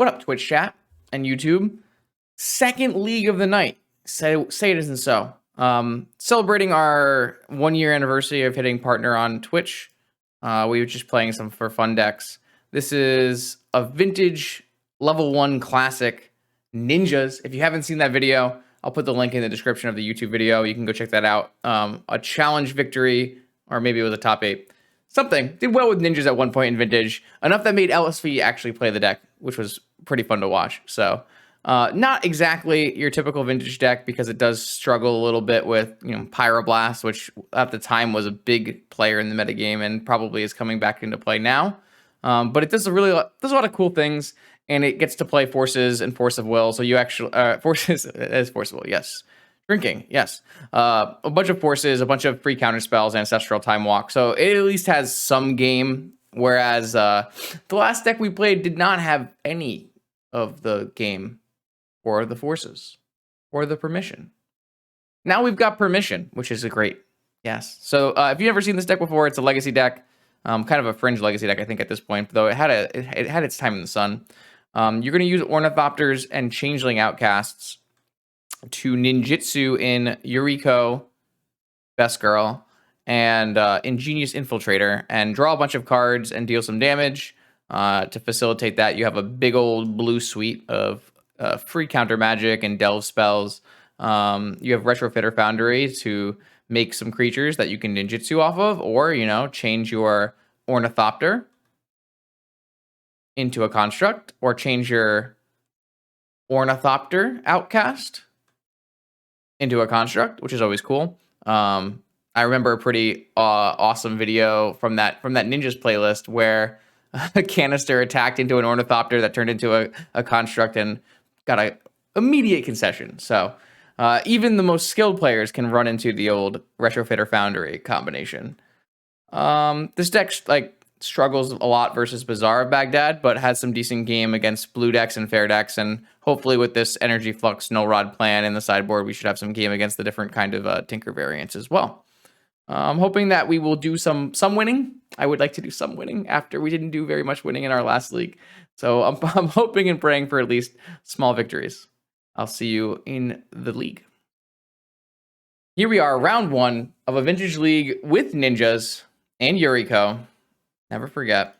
What up, Twitch chat and YouTube? Second league of the night. Say it isn't so. Celebrating our 1-year anniversary of hitting partner on Twitch. We were just playing some for fun decks. This is a vintage level 1 classic ninjas. If you haven't seen that video, I'll put the link in the description of the YouTube video. You can go check that out. A challenge victory, or maybe it was a top 8. Something. Did well with ninjas at one point in vintage. Enough that made LSV actually play the deck, which was pretty fun to watch. So not exactly your typical vintage deck because it does struggle a little bit with, Pyroblast, which at the time was a big player in the metagame and probably is coming back into play now. But it does a lot of cool things, and it gets to play forces and force of will. So you actually forces as force of will, yes. Drinking, yes. A bunch of forces, a bunch of free counter spells, ancestral time walk. So it at least has some game. Whereas the last deck we played did not have any of the game or the forces or the permission. Now we've got permission, which is a great yes. So if you've never seen this deck before, it's a legacy deck, kind of a fringe legacy deck, I think, at this point. Though it had its time in the sun. You're going to use Ornithopters and Changeling Outcasts to ninjutsu in Yuriko, Best Girl, and Ingenious Infiltrator, and draw a bunch of cards and deal some damage. To facilitate that, you have a big old blue suite of free counter magic and delve spells. You have Retrofitter Foundry to make some creatures that you can ninjutsu off of, or, change your Ornithopter into a construct, or change your Ornithopter Outcast into a construct, which is always cool. I remember a pretty awesome video from that Ninjas playlist where a canister attacked into an Ornithopter that turned into a construct and got a immediate concession. So even the most skilled players can run into the old Retrofitter Foundry combination. This deck struggles a lot versus Bazaar of Baghdad, but has some decent game against blue decks and fair decks, and hopefully with this Energy Flux Null Rod plan in the sideboard, we should have some game against the different kind of Tinker variants as well. I'm hoping that we will do some winning. I would like to do some winning after we didn't do very much winning in our last league. So I'm hoping and praying for at least small victories. I'll see you in the league. Here we are, round 1 of a vintage league with ninjas and Yuriko. Never forget.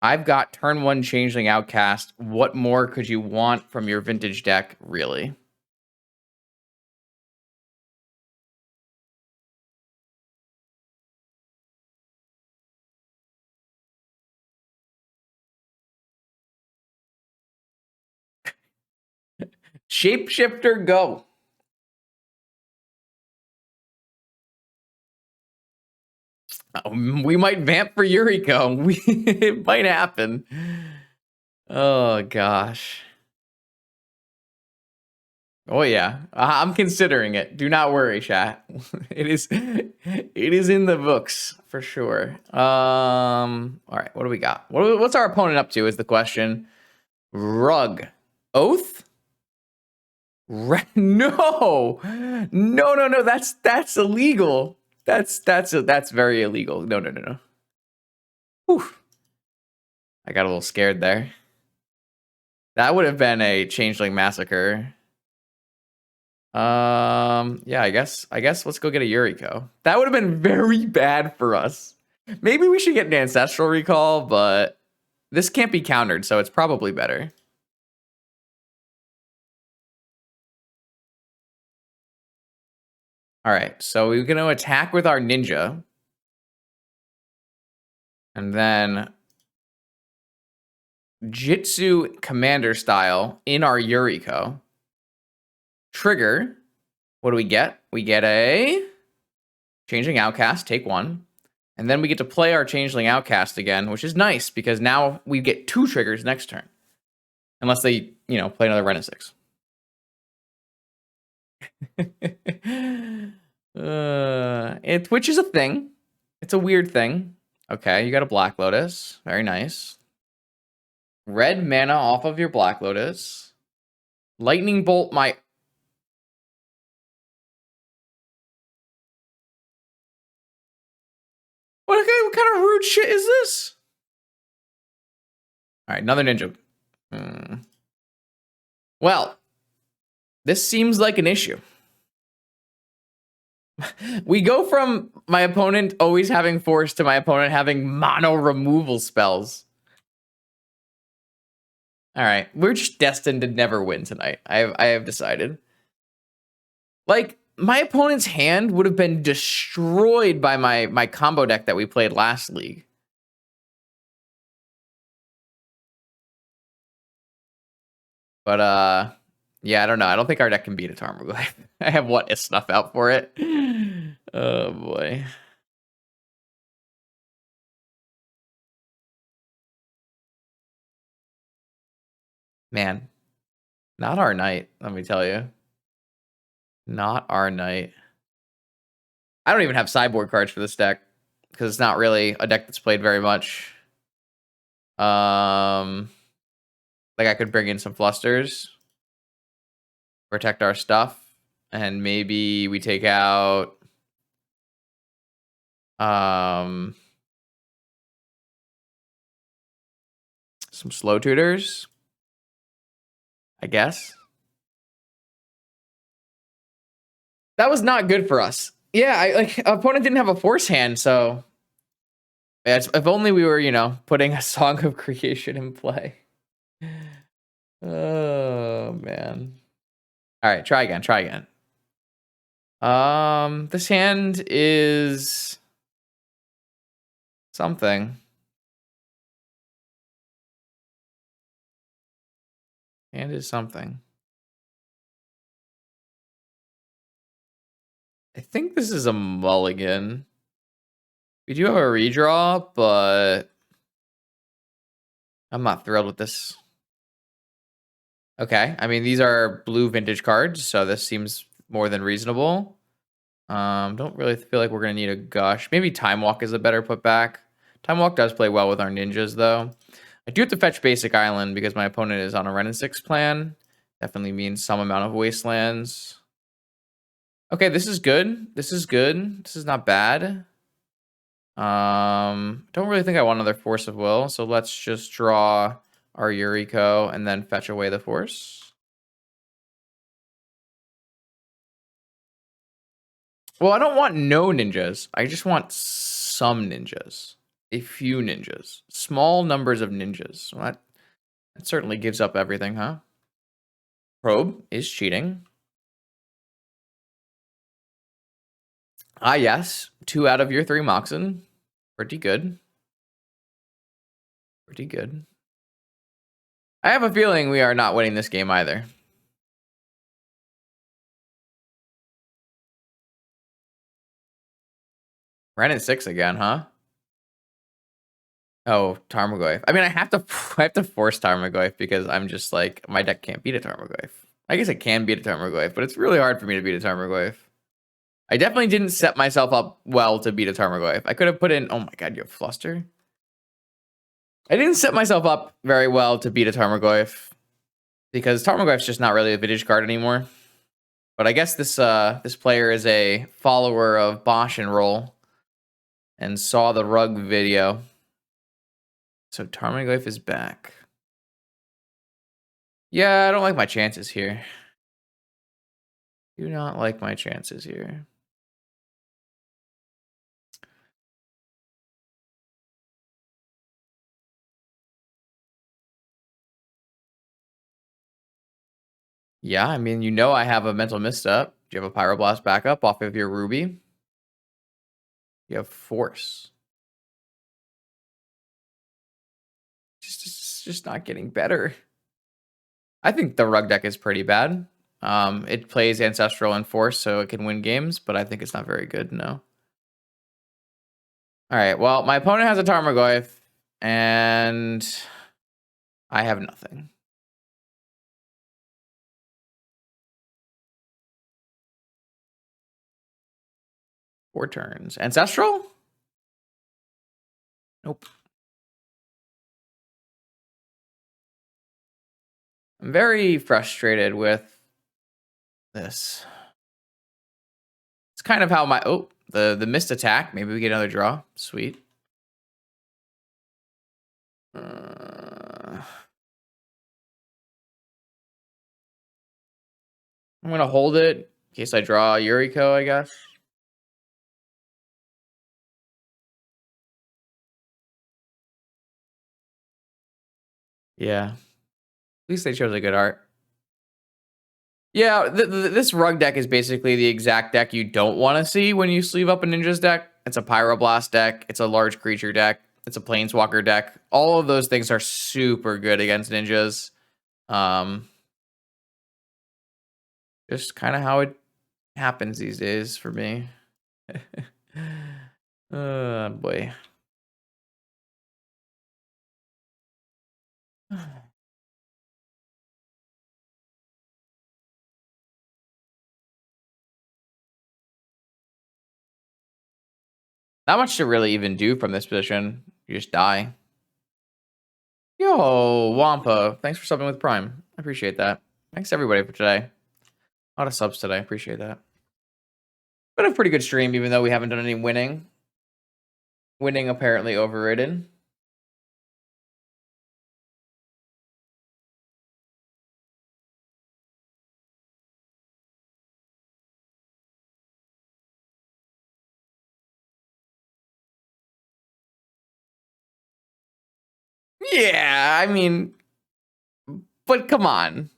I've got turn 1 Changeling Outcast. What more could you want from your vintage deck, really? Shapeshifter, go. We might vamp for Yuriko. It might happen. Oh, gosh. Oh, yeah. I'm considering it. Do not worry, chat. It is in the books, for sure. All right, what do we got? What's our opponent up to is the question. Rug. Oath? No. That's illegal. That's very illegal. No. Whew. I got a little scared there. That would have been a Changeling Massacre. Yeah, I guess let's go get a Yuriko. That would have been very bad for us. Maybe we should get an Ancestral Recall, but this can't be countered, so it's probably better. All right, so we're going to attack with our ninja. And then Jitsu Commander style in our Yuriko. Trigger. What do we get? We get a Changeling Outcast, take 1. And then we get to play our Changeling Outcast again, which is nice because now we get 2 triggers next turn. Unless they, play another Ren 6. Which is a thing. It's a weird thing. Okay, you got a Black Lotus. Very nice. Red mana off of your Black Lotus. Lightning Bolt my... What kind of rude shit is this? All right, another ninja. Well, this seems like an issue. We go from my opponent always having force to my opponent having mono removal spells. All right, we're just destined to never win tonight. I have decided. Like, my opponent's hand would have been destroyed by my combo deck that we played last league. But yeah, I don't know. I don't think our deck can beat a Tarmogoyf. I have what, a snuff out for it? Oh boy. Man, not our night, let me tell you. Not our night. I don't even have sideboard cards for this deck because it's not really a deck that's played very much. Like I could bring in some flusters, protect our stuff, and maybe we take out some slow tutors, I guess. That was not good for us. Yeah, opponent didn't have a force hand, so yeah, if only we were, putting a Song of Creation in play. Oh man. All right, try again. This hand is something. Hand is something. I think this is a mulligan. We do have a redraw, but I'm not thrilled with this. Okay, I mean, these are blue vintage cards, so this seems more than reasonable. Don't really feel like we're going to need a gush. Maybe Time Walk is a better putback. Time Walk does play well with our ninjas, though. I do have to fetch Basic Island because my opponent is on a Ren and 6 plan. Definitely means some amount of wastelands. Okay, this is good. This is not bad. Don't really think I want another Force of Will, so let's just draw our Yuriko and then fetch away the Force. Well, I don't want no ninjas. I just want some ninjas. A few ninjas. Small numbers of ninjas. Well, that certainly gives up everything, huh? Probe is cheating. Ah, yes. 2 out of your 3 Moxen. Pretty good. Pretty good. I have a feeling we are not winning this game either. Ren at 6 again, huh? Oh, Tarmogoyf. I mean, I have to force Tarmogoyf because I'm just like, my deck can't beat a Tarmogoyf. I guess it can beat a Tarmogoyf, but it's really hard for me to beat a Tarmogoyf. I definitely didn't set myself up well to beat a Tarmogoyf. I could have put in, oh my god, you have Fluster? I didn't set myself up very well to beat a Tarmogoyf because Tarmogoyf's just not really a vintage card anymore. But I guess this player is a follower of Bosch and Roll and saw the rug video. So Tarmogoyf is back. Yeah, I don't like my chances here. Do not like my chances here. Yeah, I mean, I have a mental misstep. Do you have a Pyroblast backup off of your Ruby? You have Force. Just not getting better. I think the rug deck is pretty bad. It plays Ancestral and Force, so it can win games, but I think it's not very good, no. All right, well, my opponent has a Tarmogoyf, and I have nothing. Four turns. Ancestral? Nope. I'm very frustrated with this. It's kind of how my the missed attack. Maybe we get another draw. Sweet. I'm gonna hold it in case I draw Yuriko, I guess. Yeah. At least they chose a good art. Yeah, this rug deck is basically the exact deck you don't want to see when you sleeve up a ninja's deck. It's a pyroblast deck. It's a large creature deck. It's a planeswalker deck. All of those things are super good against ninjas. Um, just kind of how it happens these days for me. Oh boy. Not much to really even do from this position. You just die. Yo, Wampa. Thanks for subbing with Prime. I appreciate that. Thanks everybody for today. A lot of subs today. I appreciate that. Been a pretty good stream, even though we haven't done any winning. Winning apparently overridden. Yeah, I mean, but come on.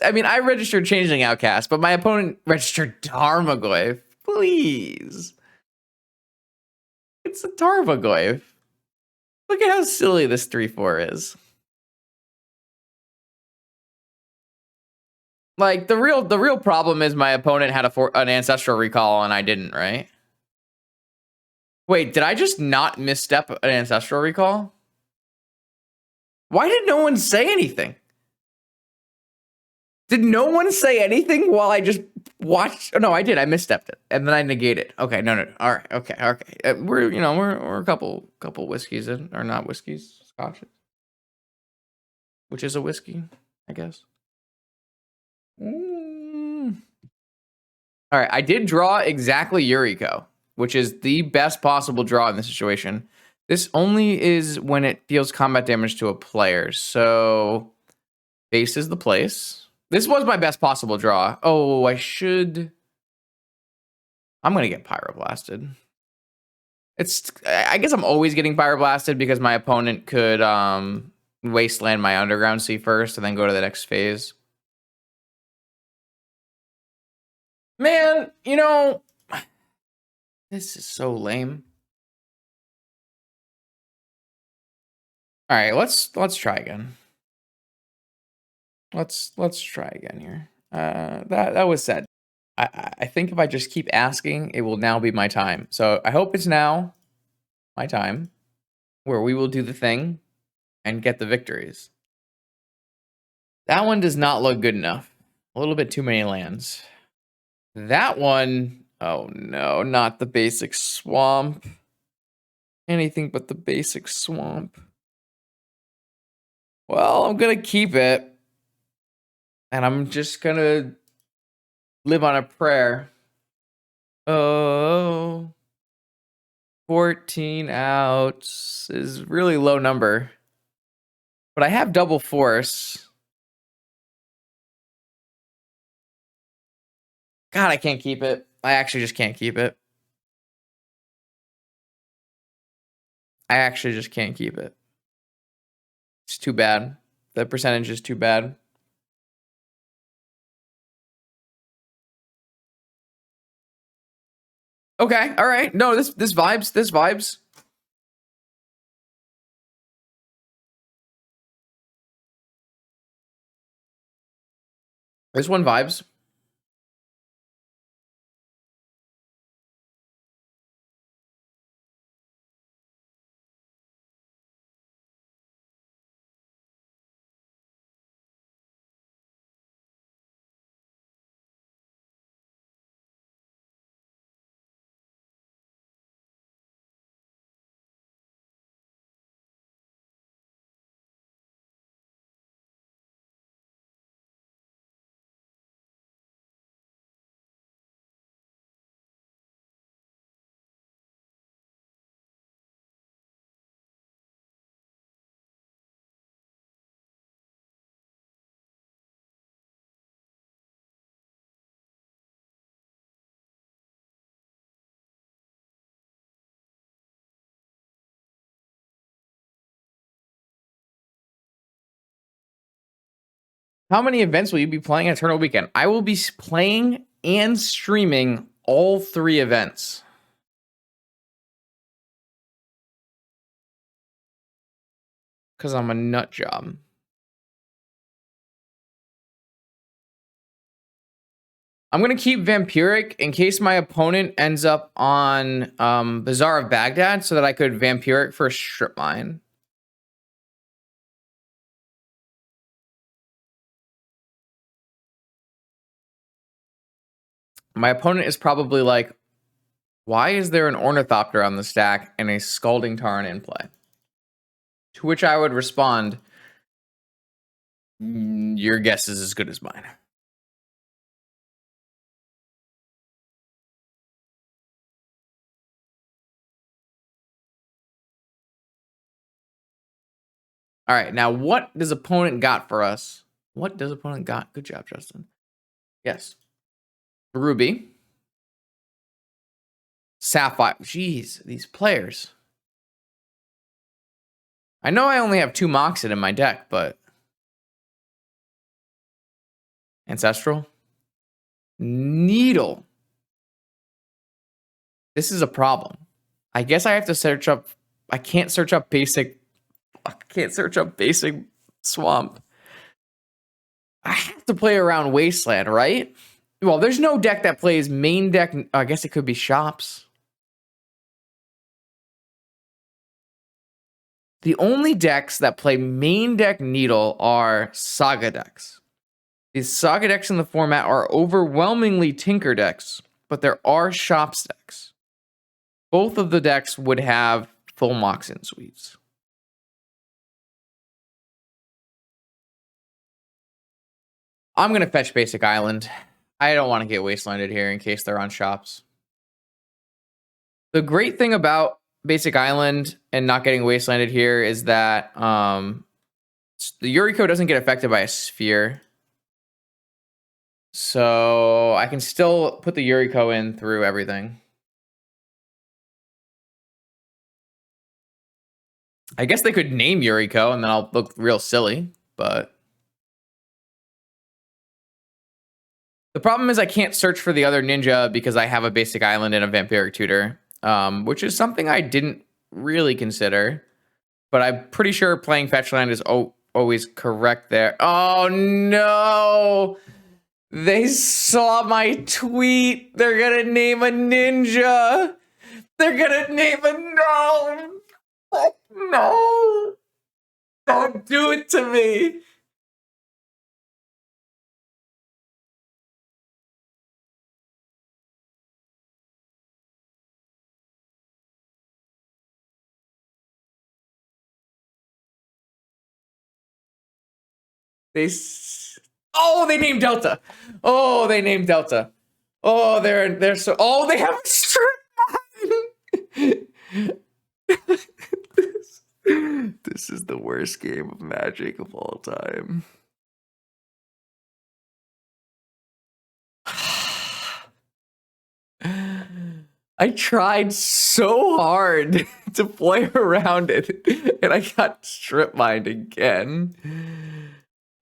I mean, I registered Changeling Outcast, but my opponent registered Tarmogoyf. Please. It's a Tarmogoyf. Look at how silly this 3/4 is. Like the real problem is my opponent had an ancestral recall and I didn't, right? Wait, did I just not misstep an ancestral recall? Why did no one say anything? Did no one say anything while I just watched? Oh, no, I did. I misstepped it, and then I negated. Okay, no. All right, okay. We're a couple whiskeys in, or not whiskeys, scotches, which is a whiskey, I guess. All right, I did draw exactly Yuriko, which is the best possible draw in this situation. This only is when it deals combat damage to a player. So base is the place. This was my best possible draw. Oh, I'm gonna get pyroblasted. I guess I'm always getting pyroblasted because my opponent could wasteland my underground sea first and then go to the next phase. Man, this is so lame. All right, let's try again. Let's try again here. That was said. I think if I just keep asking, it will now be my time. So I hope it's now my time where we will do the thing and get the victories. That one does not look good enough. A little bit too many lands. That one, oh no, not the basic swamp. Anything but the basic swamp. Well, I'm gonna keep it. And I'm just gonna live on a prayer. Oh, 14 outs is really low number. But I have double force. God, I can't keep it. I actually just can't keep it. I actually just can't keep it. It's too bad. The percentage is too bad. Okay, all right. No, this vibes. This vibes. This one vibes. How many events will you be playing at Eternal Weekend? I will be playing and streaming all 3 events. Because I'm a nut job. I'm going to keep Vampiric in case my opponent ends up on Bazaar of Baghdad so that I could Vampiric for a strip mine. My opponent is probably like, why is there an Ornithopter on the stack and a Scalding Tarn in play? To which I would respond, your guess is as good as mine. All right, now what does opponent got for us? What does opponent got? Good job, Justin. Yes. Ruby. Sapphire. Jeez, these players. I know I only have 2 Moxen in my deck, but... Ancestral. Needle. This is a problem. I guess I have to search up... I can't search up basic... I can't search up basic swamp. I have to play around Wasteland, right? Well, there's no deck that plays main deck... I guess it could be Shops. The only decks that play main deck Needle are Saga decks. These Saga decks in the format are overwhelmingly Tinker decks, but there are Shops decks. Both of the decks would have full Moxen suites. I'm going to fetch Basic Island. I don't want to get Wastelanded here in case they're on Shops. The great thing about Basic Island and not getting Wastelanded here is that the Yuriko doesn't get affected by a sphere. So I can still put the Yuriko in through everything. I guess they could name Yuriko and then I'll look real silly, but... The problem is I can't search for the other ninja because I have a Basic Island and a Vampiric Tutor, which is something I didn't really consider. But I'm pretty sure playing Fetchland is always correct there. Oh, no! They saw my tweet! They're gonna name a ninja! They're gonna name a... No! No! Don't do it to me! They named Delta. Oh, they named Delta. Oh, they're so... Oh, they have a strip mine! This is the worst game of Magic of all time. I tried so hard to play around it, and I got strip mined again.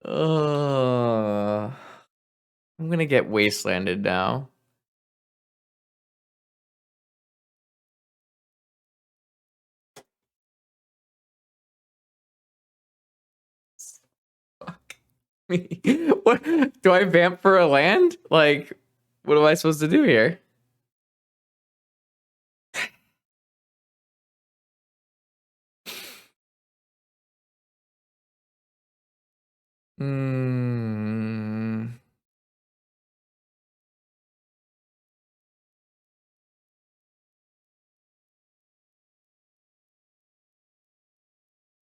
I'm gonna get wastelanded now. Fuck me. What? Do I vamp for a land? Like, what am I supposed to do here?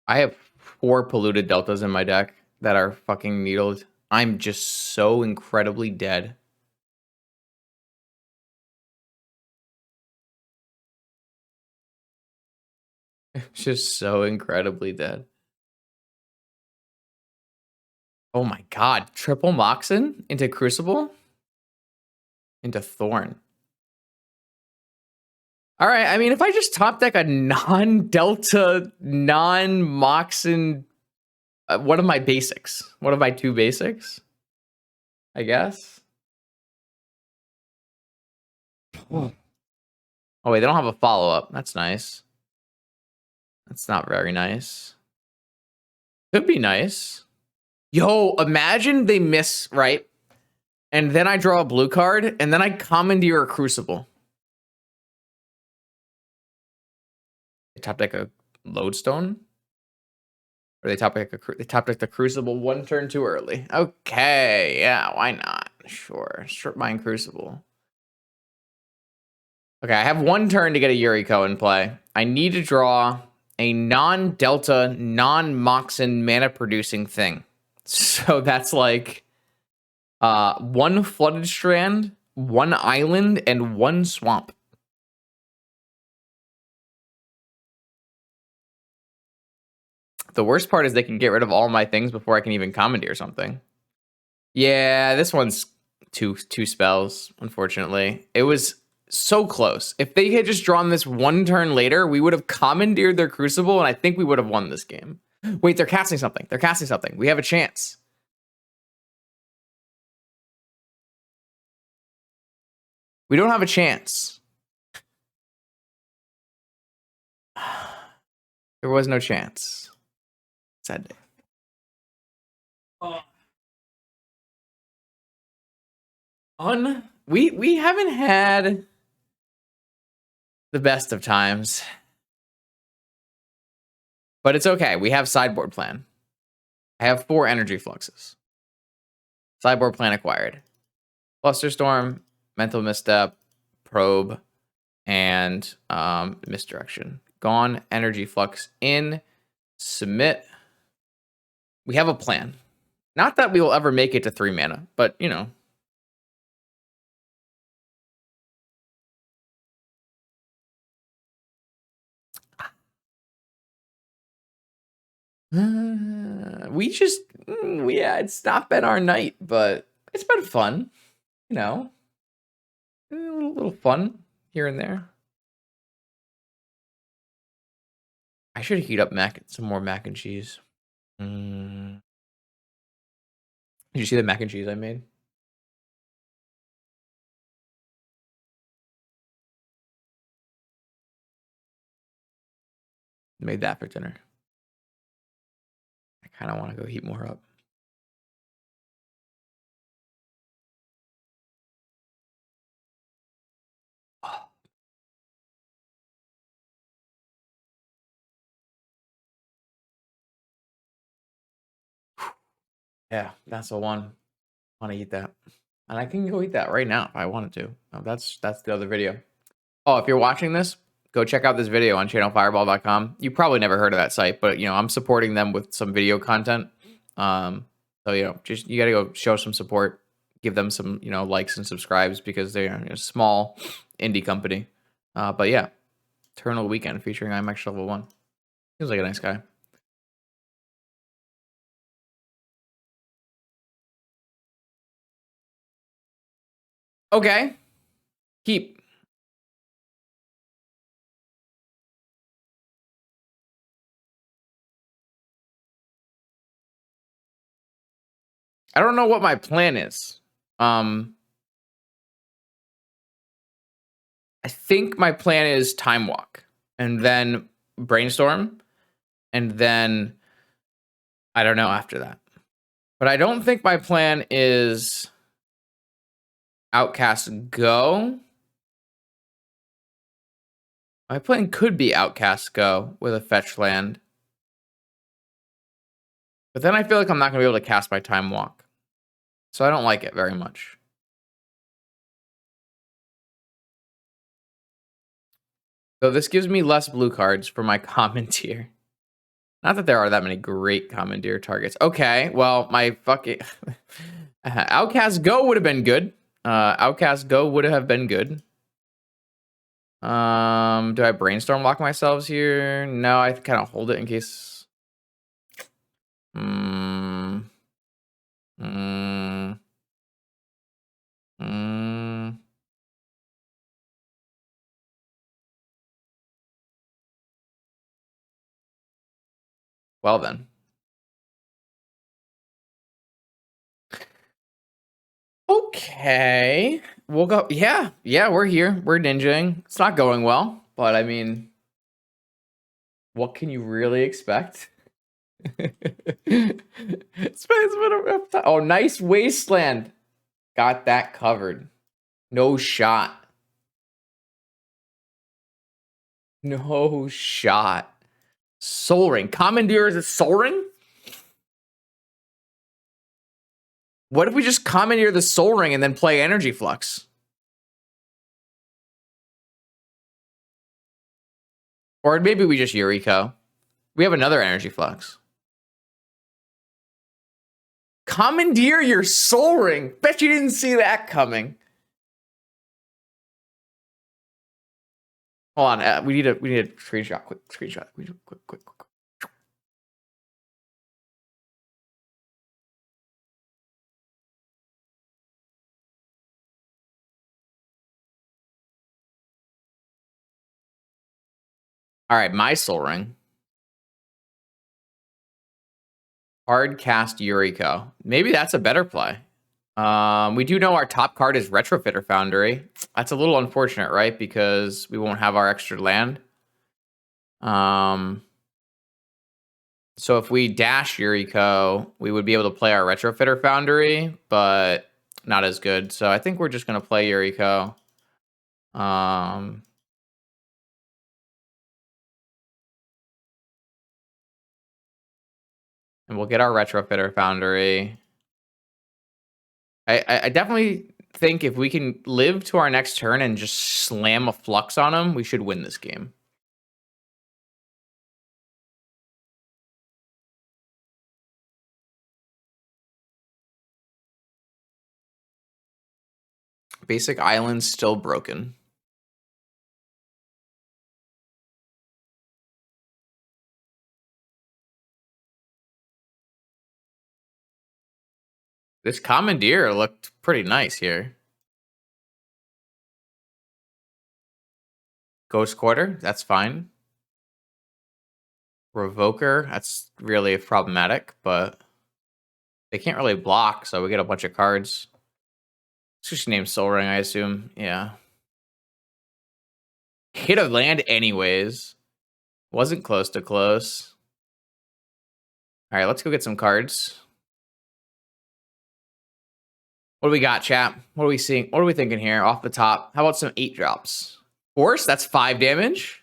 I have 4 polluted deltas in my deck that are fucking needled. I'm just so incredibly dead. Just so incredibly dead. Oh my god. Triple Moxen into Crucible? Into Thorn. Alright, I mean, if I just top deck a non-Delta, non-Moxen One of my basics. One of my 2 basics, I guess. Oh wait, they don't have a follow-up. That's nice. That's not very nice. Could be nice. Yo, imagine they miss, right? And then I draw a blue card, and then I commandeer a Crucible. They top deck a Lodestone? Or they top deck the Crucible 1 turn too early. Okay, yeah, why not? Sure, Strip Mine Crucible. Okay, I have 1 turn to get a Yuriko in play. I need to draw a non-Delta, non-Moxen mana-producing thing. So that's like 1 Flooded Strand, 1 Island, and 1 Swamp. The worst part is they can get rid of all my things before I can even commandeer something. Yeah, this one's two spells, unfortunately. It was so close. If they had just drawn this 1 turn later, we would have commandeered their Crucible, and I think we would have won this game. Wait, they're casting something. They're casting something. We have a chance. We don't have a chance. There was no chance. Sad day. We haven't had the best of times. But it's okay. We have sideboard plan. I have 4 energy fluxes. Sideboard plan acquired. Flusterstorm, Mental Misstep, Probe, and Misdirection. Gone, energy flux in, submit. We have a plan. Not that we will ever make it to 3 mana, but you know. It's not been our night, but it's been fun. You know, a little fun here and there. I should heat up some more mac and cheese. Did you see the mac and cheese I made? Made that for dinner. I kind of want to go heat more up. Yeah, that's the one. I want to eat that. And I can go eat that right now if I wanted to. Oh, that's the other video. Oh, if you're watching this, go check out this video on channelfireball.com. You probably never heard of that site, but you know, I'm supporting them with some video content. So you know, just you got to go show some support, give them some, you know, likes and subscribes because they're a small indie company. But yeah, Eternal Weekend featuring IMAX Level 1. Seems like a nice guy. Okay. Keep. I don't know what my plan is. I think my plan is Time Walk and then Brainstorm and then I don't know after that. But I don't think my plan is Outcast Go. My plan could be Outcast Go with a fetch land. But then I feel like I'm not going to be able to cast my Time Walk. So I don't like it very much. So this gives me less blue cards for my commandeer. Not that there are that many great commandeer targets. Okay, well, my fucking... Outcast Go would have been good. Outcast Go would have been good. Do I Brainstorm lock myself here? No, I kind of hold it in case... Well then. Okay. We'll go. Yeah. Yeah, we're here. We're ninjaing. It's not going well, but I mean, what can you really expect? It's been a rough time. Oh, nice wasteland. Got that covered. No shot. No shot. Soul Ring. Commandeer is a Soul Ring? What if we just commandeer the Soul Ring and then play Energy Flux? Or maybe we just Yuriko. We have another Energy Flux. Commandeer your Soul Ring. Bet you didn't see that coming. Hold on. We need a screenshot. Quick screenshot. Quick. All right, my Soul Ring. Hard cast Yuriko. Maybe that's a better play. We do know our top card is Retrofitter Foundry. That's a little unfortunate, right? Because we won't have our extra land. So if we dash Yuriko, we would be able to play our Retrofitter Foundry, but not as good. So I think we're just going to play Yuriko. And we'll get our Retrofitter Foundry. I definitely think if we can live to our next turn and just slam a Flux on him, we should win this game. Basic Island still broken. This Commandeer looked pretty nice here. Ghost Quarter, that's fine. Revoker, that's really problematic, but they can't really block, so we get a bunch of cards. It's just named Soul Ring, I assume. Yeah. Hit a land anyways. Wasn't close to close. All right, let's go get some cards. What do we got, chat? What are we seeing? What are we thinking here off the top? How about some 8 drops? Force, that's 5 damage.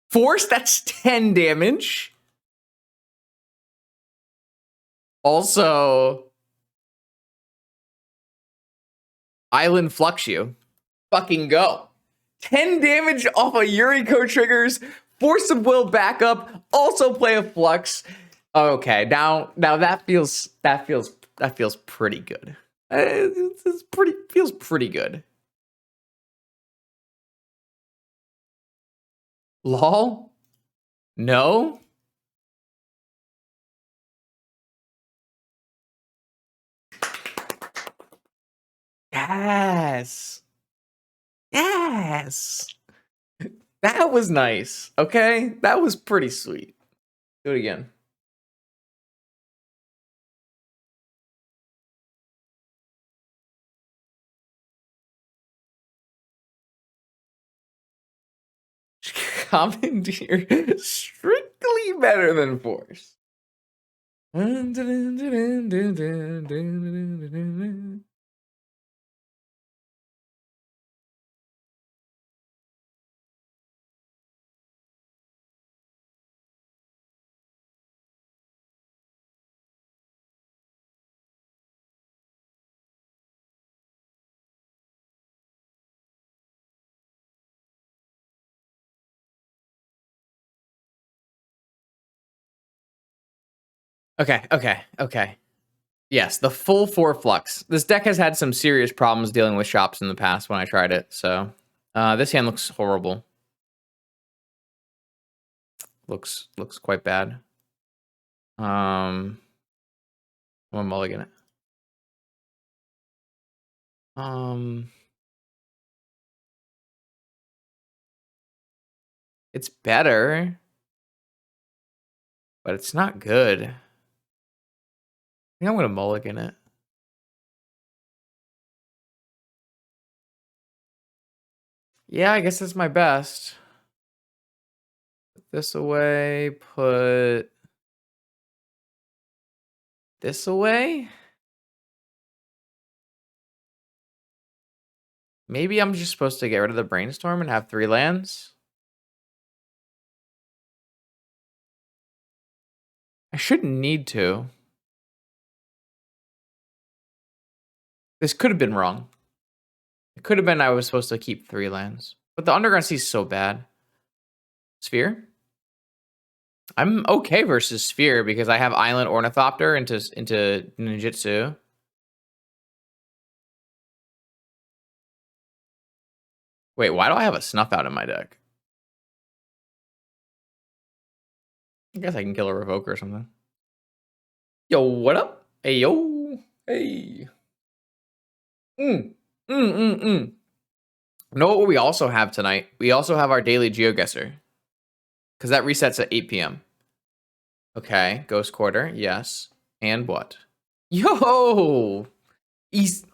Force, that's 10 damage. Also, Island Flux you. Fucking go. 10 damage off of Yuriko triggers. Force of Will backup. Also play a Flux. Okay, now that feels pretty good. Feels pretty good. Lol? No? Yes. Yes. That was nice. Okay? That was pretty sweet. Do it again. Commandeer strictly better than Force. Okay. Yes, the full 4 Flux. This deck has had some serious problems dealing with shops in the past when I tried it, so this hand looks horrible. Looks quite bad. I'm mulligan it. It's better, but it's not good. I think I'm gonna mulligan it. Yeah, I guess that's my best. Put this away, put this away. Maybe I'm just supposed to get rid of the brainstorm and have 3 lands. I shouldn't need to. This could have been wrong. It could have been I was supposed to keep 3 lands. But the Underground Sea is so bad. Sphere? I'm okay versus Sphere because I have Island Ornithopter into Ninjutsu. Wait, why do I have a Snuff Out in my deck? I guess I can kill a Revoker or something. Yo, what up? Hey, yo. Hey. Know what we also have tonight? We also have our daily GeoGuessr. Because that resets at 8 p.m. Okay, Ghost Quarter, yes. And what? Yo! East.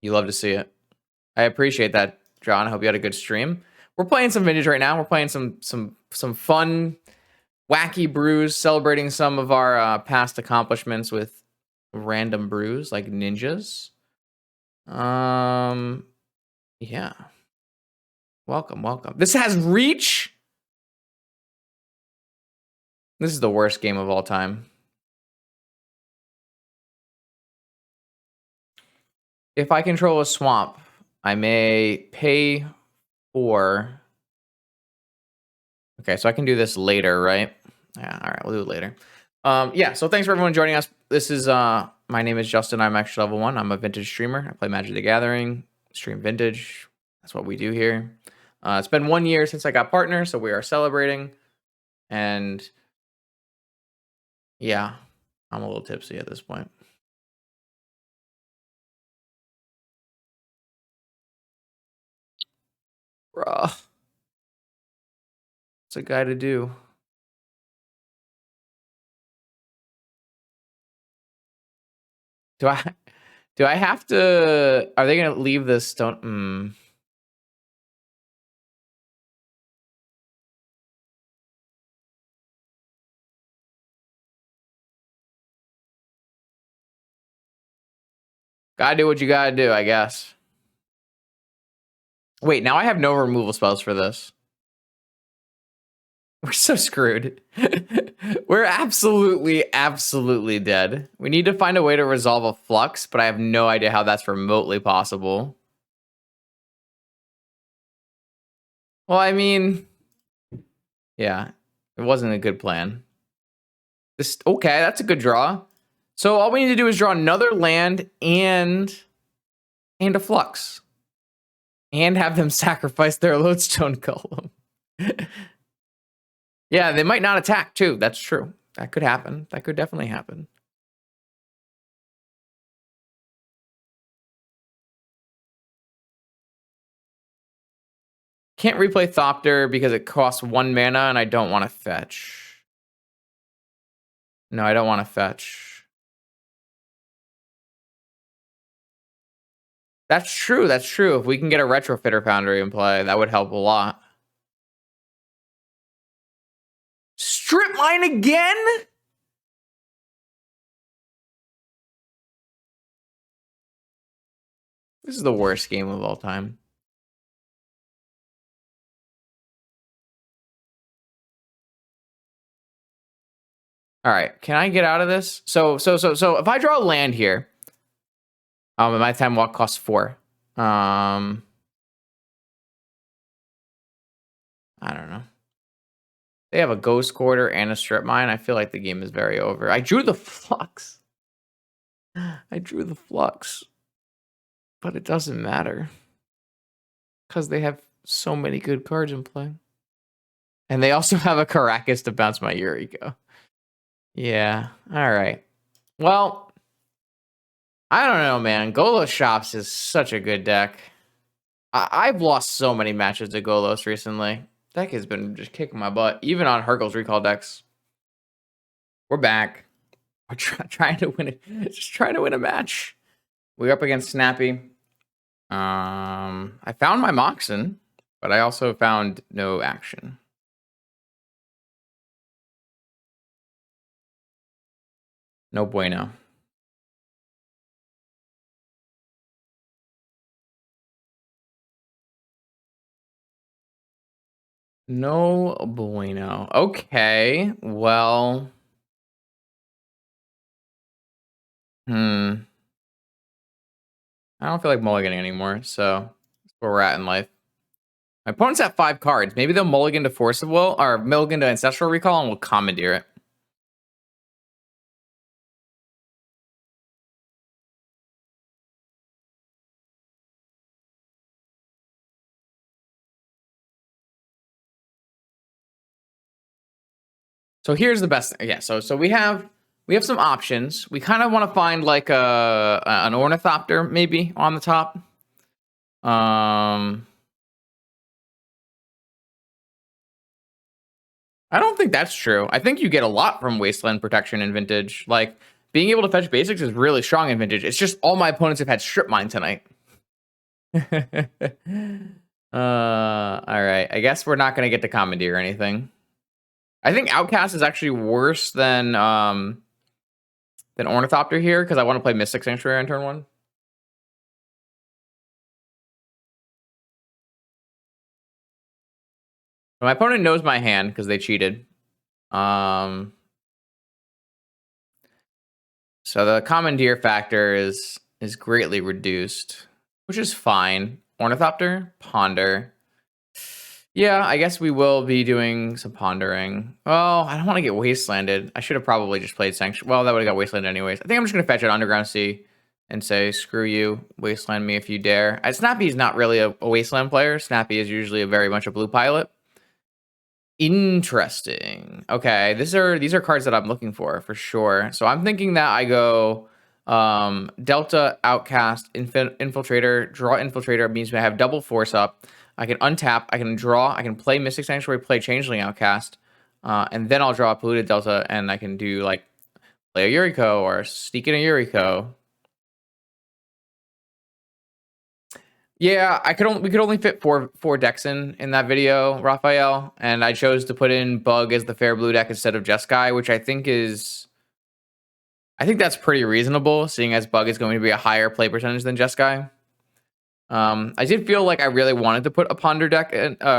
You love to see it. I appreciate that, John. I hope you had a good stream. We're playing some vintage right now. We're playing some fun, wacky brews, celebrating some of our past accomplishments with random brews like ninjas. Yeah. Welcome, welcome. This has reach. This is the worst game of all time. If I control a swamp, I may pay for... Okay, so I can do this later, right? Yeah, all right, we'll do it later. Yeah, so thanks for everyone joining us. This is, my name is Justin. I'm Extra Level 1. I'm a vintage streamer. I play Magic the Gathering, stream vintage. That's what we do here. It's been 1 year since I got partner, so we are celebrating. And yeah, I'm a little tipsy at this point. Bruh. What's a guy to do? Do I have to... Are they going to leave this stone? Gotta do what you gotta do, I guess. Wait, now I have no removal spells for this. We're so screwed. We're absolutely dead. We need to find a way to resolve a flux, but I have no idea how that's remotely possible. Well, I mean, yeah, it wasn't a good plan. Okay, that's a good draw. So all we need to do is draw another land and a flux. And have them sacrifice their lodestone golem. Yeah, they might not attack too. That's true. That could happen. That could definitely happen. Can't replay Thopter because it costs 1 mana and I don't want to fetch. No, I don't want to fetch. That's true. That's true. If we can get a Retrofitter Foundry in play, that would help a lot. Strip mine again? This is the worst game of all time. All right, can I get out of this? So if I draw a land here, my time walk costs 4. I don't know. They have a Ghost Quarter and a Strip Mine. I feel like the game is very over. I drew the Flux. But it doesn't matter. Because they have so many good cards in play. And they also have a Caracas to bounce my Yuriko. Yeah, alright. Well, I don't know, man. Golos Shops is such a good deck. I've lost so many matches to Golos recently. Deck has been just kicking my butt, even on Hercule's recall decks. We're back. We're trying to win it. Just trying to win a match. We're up against Snappy. I found my Moxen, but I also found no action. No bueno. No bueno. Okay, well. I don't feel like mulliganing anymore, so that's where we're at in life. My opponent's at 5 cards. Maybe they'll mulligan to Force of Will, or mulligan to Ancestral Recall, and we'll commandeer it. So here's the best thing. Yeah, so we have some options. We kind of want to find like an Ornithopter maybe on the top. I don't think that's true. I think you get a lot from Wasteland Protection in Vintage. Like, being able to fetch basics is really strong in Vintage. It's just all my opponents have had Strip Mine tonight. Alright. I guess we're not going to get to Commandeer or anything. I think Outcast is actually worse than Ornithopter here, because I want to play Mystic Sanctuary on turn 1. My opponent knows my hand because they cheated. So the Commandeer factor is greatly reduced, which is fine. Ornithopter, Ponder. Yeah, I guess we will be doing some pondering. Oh, I don't want to get wastelanded. I should have probably just played Sanctuary. Well, that would have got wastelanded anyways. I think I'm just going to fetch it Underground Sea and say, screw you, wasteland me if you dare. Snappy is not really a wasteland player. Snappy is usually very much a blue pilot. Interesting. Okay, these are cards that I'm looking for sure. So I'm thinking that I go Delta, Outcast, Infiltrator. Draw Infiltrator means I have double Force up. I can untap, I can draw, I can play Mystic Sanctuary, play Changeling Outcast, and then I'll draw a Polluted Delta, and I can do like play a Yuriko or sneak in a Yuriko. Yeah, we could only fit four decks in that video, Raphael, and I chose to put in Bug as the fair blue deck instead of Jeskai, which I think that's pretty reasonable, seeing as Bug is going to be a higher play percentage than Jeskai. I did feel like I really wanted to put a Ponder deck,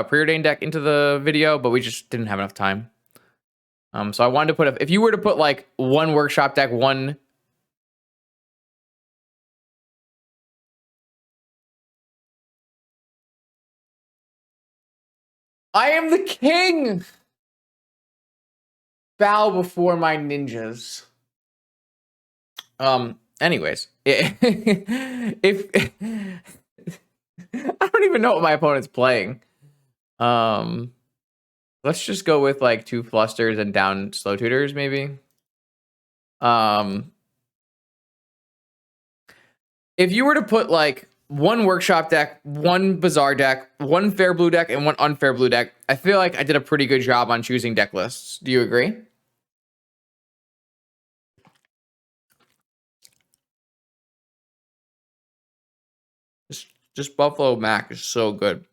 Preordained deck into the video, but we just didn't have enough time. So I wanted to put if you were to put like one Workshop deck, one. I am the king. Bow before my ninjas. Anyways, if I don't even know what my opponent's playing. Let's just go with like 2 Flusters and down Slow Tutors, maybe. If you were to put like one Workshop deck, one Bazaar deck, one fair blue deck, and one unfair blue deck, I feel like I did a pretty good job on choosing deck lists. Do you agree? Just Buffalo Mac is so good.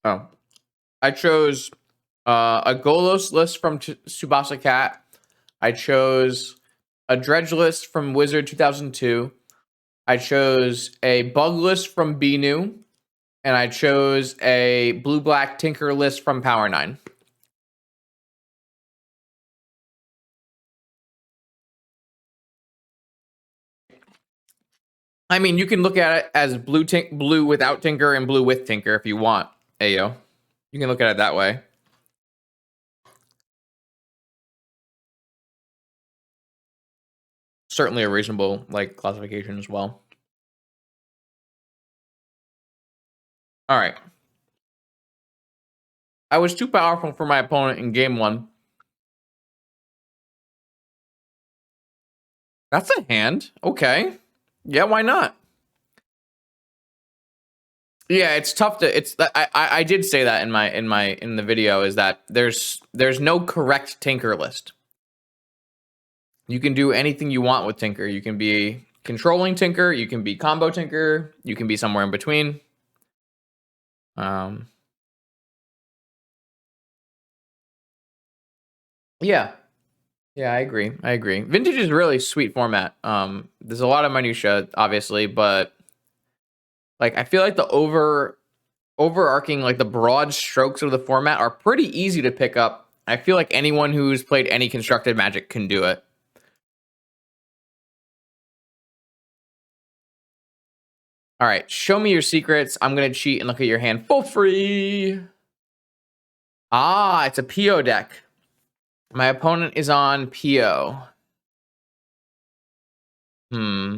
Oh, I chose a Golos list from Tsubasa Cat. I chose a Dredge list from Wizard 2002. I chose a Bug list from Binu. And I chose a blue-black Tinker list from Power 9. I mean, you can look at it as blue without Tinker and blue with Tinker if you want, Ayo. You can look at it that way. Certainly a reasonable like classification as well. All right. I was too powerful for my opponent in game 1. That's a hand. Okay. Yeah, why not? Yeah, it's tough to. It's I did say that in the video is that there's no correct Tinker list. You can do anything you want with Tinker. You can be controlling Tinker, you can be combo Tinker, you can be somewhere in between. Um, yeah, yeah, I agree. I agree. Vintage is a really sweet format. There's a lot of minutia, obviously, but like I feel like the overarching, like the broad strokes of the format are pretty easy to pick up. I feel like anyone who's played any constructed Magic can do it. All right, show me your secrets. I'm gonna cheat and look at your hand for free. Ah, it's a PO deck. My opponent is on PO. Hmm.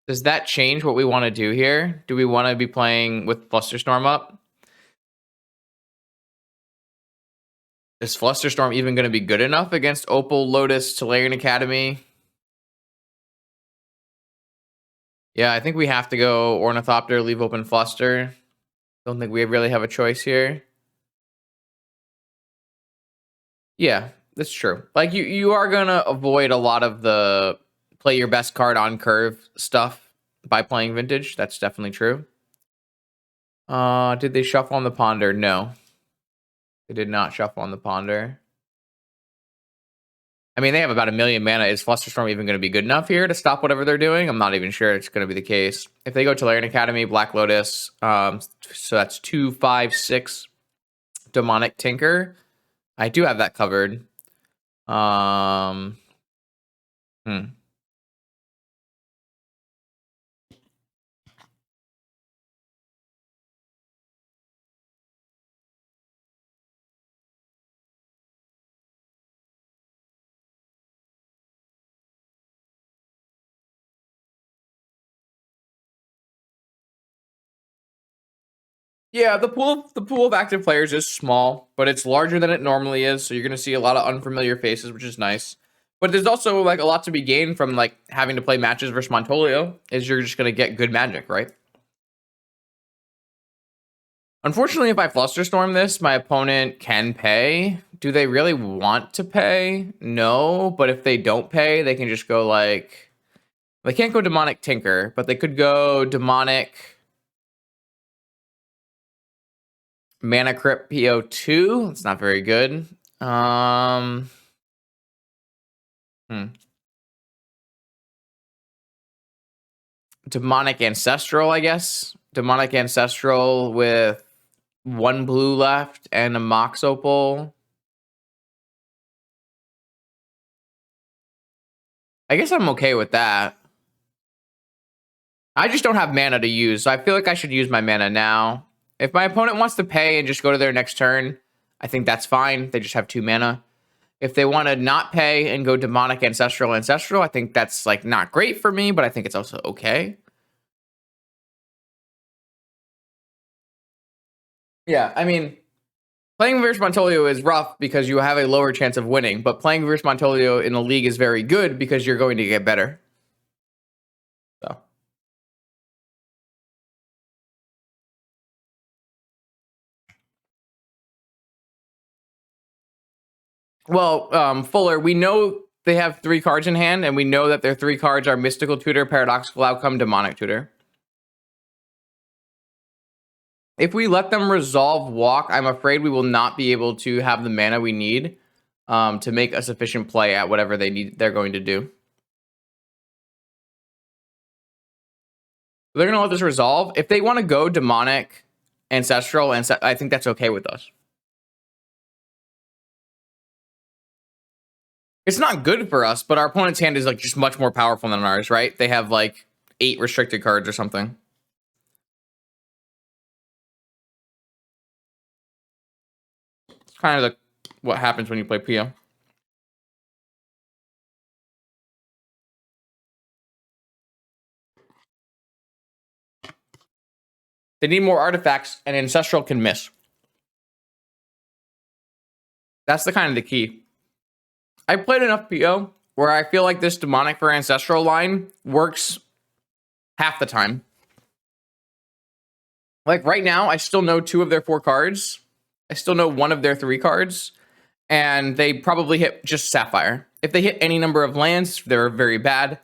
Does that change what we want to do here? Do we want to be playing with Flusterstorm up? Is Flusterstorm even going to be good enough against Opal, Lotus, Tolarian Academy? Yeah, I think we have to go Ornithopter, leave open Fluster. Don't think we really have a choice here. Yeah, that's true. Like you are gonna avoid a lot of the play your best card on curve stuff by playing Vintage. That's definitely true. Did they shuffle on the Ponder? No, they did not shuffle on the Ponder. I mean, they have about 1,000,000 mana. Is Flusterstorm even going to be good enough here to stop whatever they're doing? I'm not even sure it's going to be the case. If they go to Tolarian Academy, Black Lotus, so that's 2, 5, 6 Demonic Tinker. I do have that covered. Um, hmm. Yeah, the pool of active players is small, but it's larger than it normally is. So you're going to see a lot of unfamiliar faces, which is nice. But there's also like a lot to be gained from like having to play matches versus Montolio. Is you're just going to get good Magic, right? Unfortunately, if I Flusterstorm this, my opponent can pay. Do they really want to pay? No, but if they don't pay, they can just go like... They can't go Demonic Tinker, but they could go Demonic Mana Crypt PO2. It's not very good. Hmm. Demonic Ancestral, I guess. Demonic Ancestral with 1 blue left and a Mox Opal. I guess I'm okay with that. I just don't have mana to use, so I feel like I should use my mana now. If my opponent wants to pay and just go to their next turn, I think that's fine. They just have 2 mana. If they want to not pay and go Demonic Ancestral, I think that's like not great for me, but I think it's also okay. Yeah, I mean, playing versus Montolio is rough because you have a lower chance of winning, but playing versus Montolio in the league is very good because you're going to get better. So. Well, Fuller, we know they have 3 cards in hand, and we know that their 3 cards are Mystical Tutor, Paradoxical Outcome, Demonic Tutor. If we let them resolve Walk, I'm afraid we will not be able to have the mana we need to make a sufficient play at whatever they're going to do. They're going to let this resolve. If they want to go Demonic, Ancestral, I think that's okay with us. It's not good for us, but our opponent's hand is like just much more powerful than ours, right? They have like 8 restricted cards or something. It's kind of like what happens when you play PO. They need more artifacts, and Ancestral can miss. That's the kind of the key. I played enough PO where I feel like this Demonic for Ancestral line works half the time. Like right now, I still know 2 of their 4 cards. I still know 1 of their 3 cards, and they probably hit just Sapphire. If they hit any number of lands, they're very bad.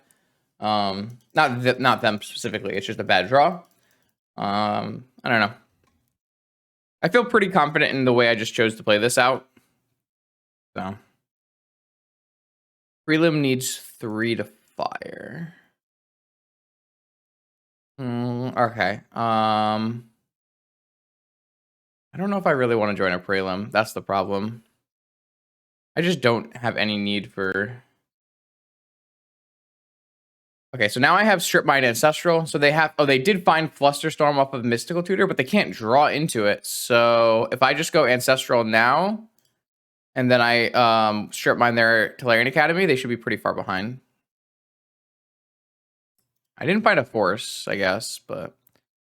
Not them specifically. It's just a bad draw. I don't know. I feel pretty confident in the way I just chose to play this out. So prelim needs 3 to fire. Okay. I don't know if I really want to join a prelim. That's the problem. I just don't have any need for. Okay, so now I have Strip Mine Ancestral. So they have. Oh, they did find Flusterstorm off of Mystical Tutor, but they can't draw into it. So if I just go Ancestral now, and then I Strip Mine their Tolarian Academy, they should be pretty far behind. I didn't find a Force, I guess, but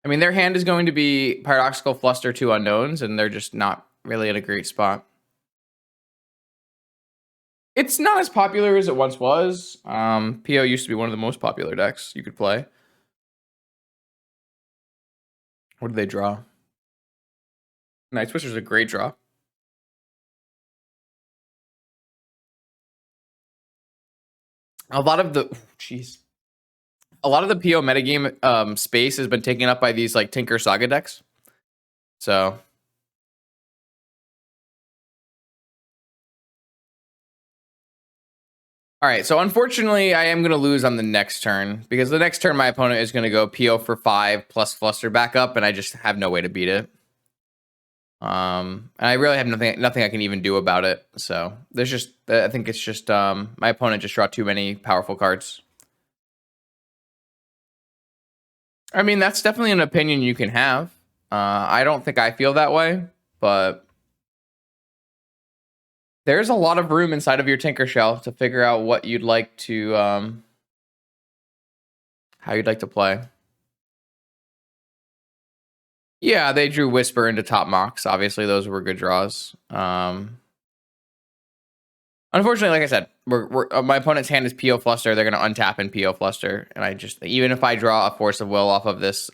I mean, their hand is going to be Paradoxical Fluster 2 Unknowns, and they're just not really in a great spot. It's not as popular as it once was. PO used to be one of the most popular decks you could play. What did they draw? Night Twister's a great draw. A lot of the a lot of the PO metagame space has been taken up by these like Tinker Saga decks. So all right, so unfortunately, I am going to lose on the next turn because the next turn my opponent is going to go PO for 5 plus Fluster back up, and I just have no way to beat it. And I really have nothing I can even do about it. So there's just, I think it's just my opponent just draw too many powerful cards. I mean, that's definitely an opinion you can have. I don't think I feel that way, but there's a lot of room inside of your Tinker Shell to figure out what you'd like to, how you'd like to play. Yeah, they drew Whisper into Top Mox. Obviously, those were good draws. Unfortunately, like I said, my opponent's hand is PO Fluster. They're going to untap in PO Fluster, and I just, even if I draw a Force of Will off of this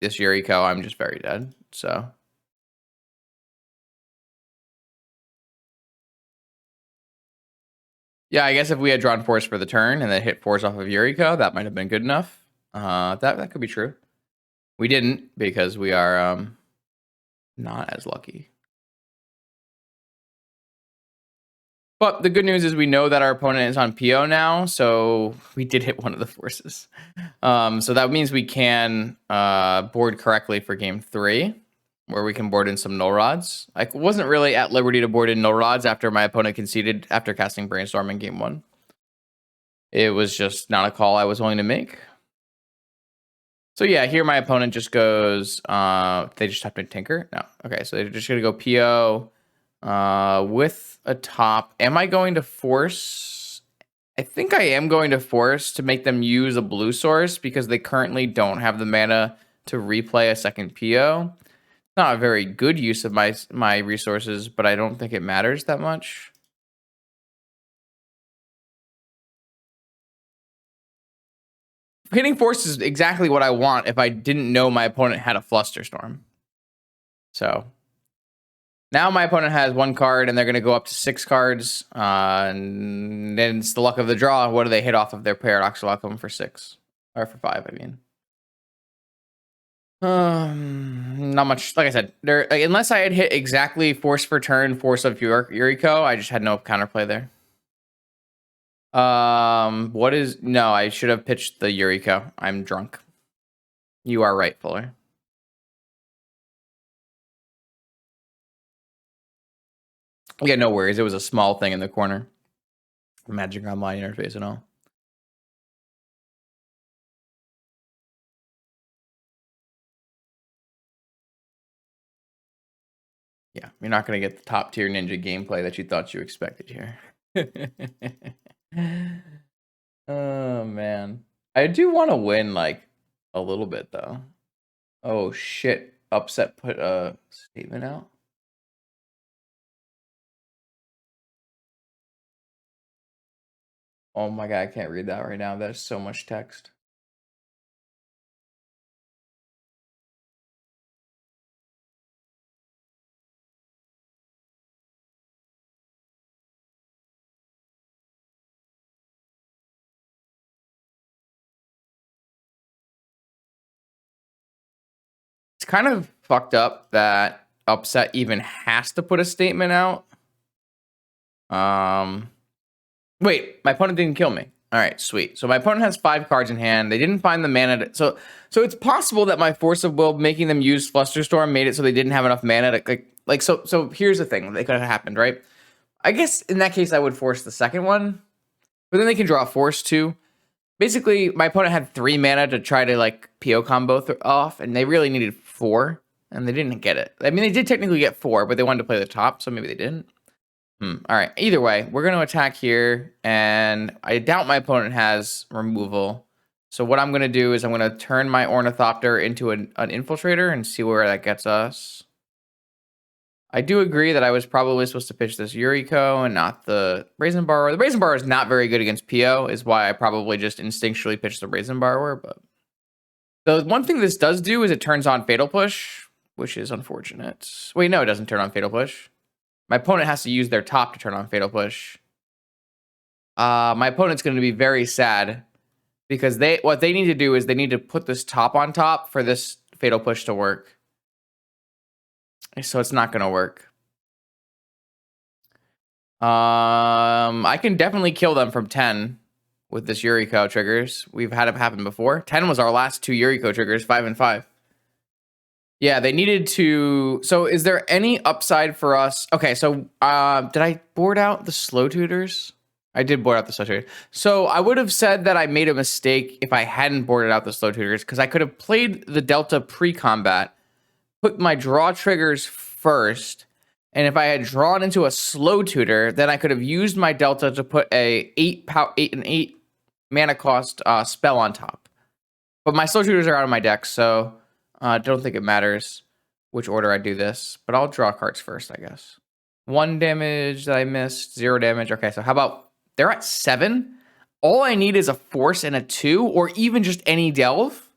this Yuriko, I'm just very dead. So yeah, I guess if we had drawn Force for the turn and then hit Force off of Yuriko, that might have been good enough. That could be true. We didn't because we are not as lucky. But the good news is we know that our opponent is on PO now, so we did hit one of the forces. So that means we can board correctly for game 3, where we can board in some null rods. I wasn't really at liberty to board in null rods after my opponent conceded after casting Brainstorm in game 1. It was just not a call I was willing to make. So yeah, here my opponent just goes, they just have to tinker? No. Okay, so they're just going to go PO with a top. Am I going to force? I think I am going to force to make them use a blue source because they currently don't have the mana to replay a second PO. Not a very good use of my resources, but I don't think it matters that much. Hitting force is exactly what I want if I didn't know my opponent had a Flusterstorm. So now my opponent has 1 card, and they're going to go up to 6 cards. And then it's the luck of the draw. What do they hit off of their Paradoxical Outcome for 6? Or for 5, I mean. Not much. Like I said, unless I had hit exactly Force for turn, Force of Yuriko, I just had no counterplay there. What is... No, I should have pitched the Yuriko. I'm drunk. You are right, Fuller. Yeah, no worries. It was a small thing in the corner. Magic Online interface and all. Yeah, you're not going to get the top tier ninja gameplay that you thought you expected here. Oh, man. I do want to win, like, a little bit, though. Oh, shit. Upset put a statement out. Oh, my God. I can't read that right now. That's so much text. kind of fucked up that Upset even has to put a statement out. Wait, my opponent didn't kill me. All right, sweet. So my opponent has 5 cards in hand. They didn't find the mana. So it's possible that my Force of Will making them use Flusterstorm made it so they didn't have enough mana to so here's the thing that could have happened, right? I guess in that case I would force the second one, but then they can draw Force too. Basically, my opponent had 3 mana to try to like PO combo off, and they really needed 4, and they didn't get it. I mean, they did technically get 4, but they wanted to play the top, so maybe they didn't. All right. Either way, we're going to attack here, and I doubt my opponent has removal. So what I'm going to do is I'm going to turn my Ornithopter into an Infiltrator and see where that gets us. I do agree that I was probably supposed to pitch this Yuriko and not the Brazen Borrower. The Brazen Borrower is not very good against PO, is why I probably just instinctually pitched the Brazen Borrower. But the one thing this does do is it turns on Fatal Push, which is unfortunate. Wait, no, it doesn't turn on Fatal Push. My opponent has to use their top to turn on Fatal Push. My opponent's going to be very sad because what they need to do is they need to put this top on top for this Fatal Push to work. So it's not going to work. I can definitely kill them from 10 with this Yuriko triggers. We've had it happen before. 10 was our last 2 Yuriko triggers, 5 and 5. Yeah, they needed to. So is there any upside for us? Okay, so did I board out the slow tutors? I did board out the slow tutors. So I would have said that I made a mistake if I hadn't boarded out the slow tutors, because I could have played the Delta pre-combat, put my draw triggers first, and if I had drawn into a slow tutor, then I could have used my Delta to put a 8 mana cost spell on top. But my slow tutors are out of my deck, so I don't think it matters which order I do this, but I'll draw cards first, I guess. 1 damage that I missed, 0 damage. Okay, so how about they're at 7? All I need is a Force and a 2, or even just any Delve.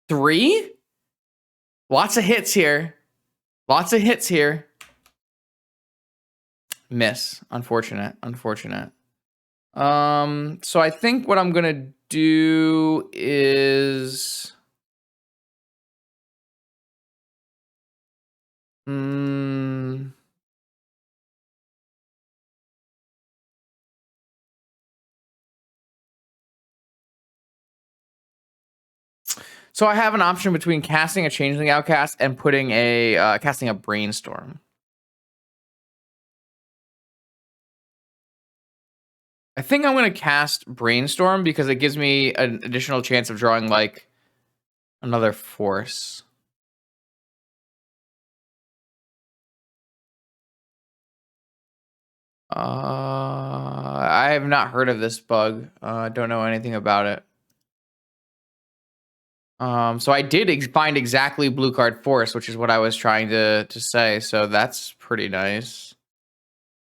3? Lots of hits here. Lots of hits here. Miss. Unfortunate. So I think what I'm gonna do is so I have an option between casting a Changeling Outcast and putting a casting a Brainstorm. I think I'm going to cast Brainstorm because it gives me an additional chance of drawing like another Force. I have not heard of this bug. Don't know anything about it. So I did find exactly blue card Force, which is what I was trying to say. So that's pretty nice.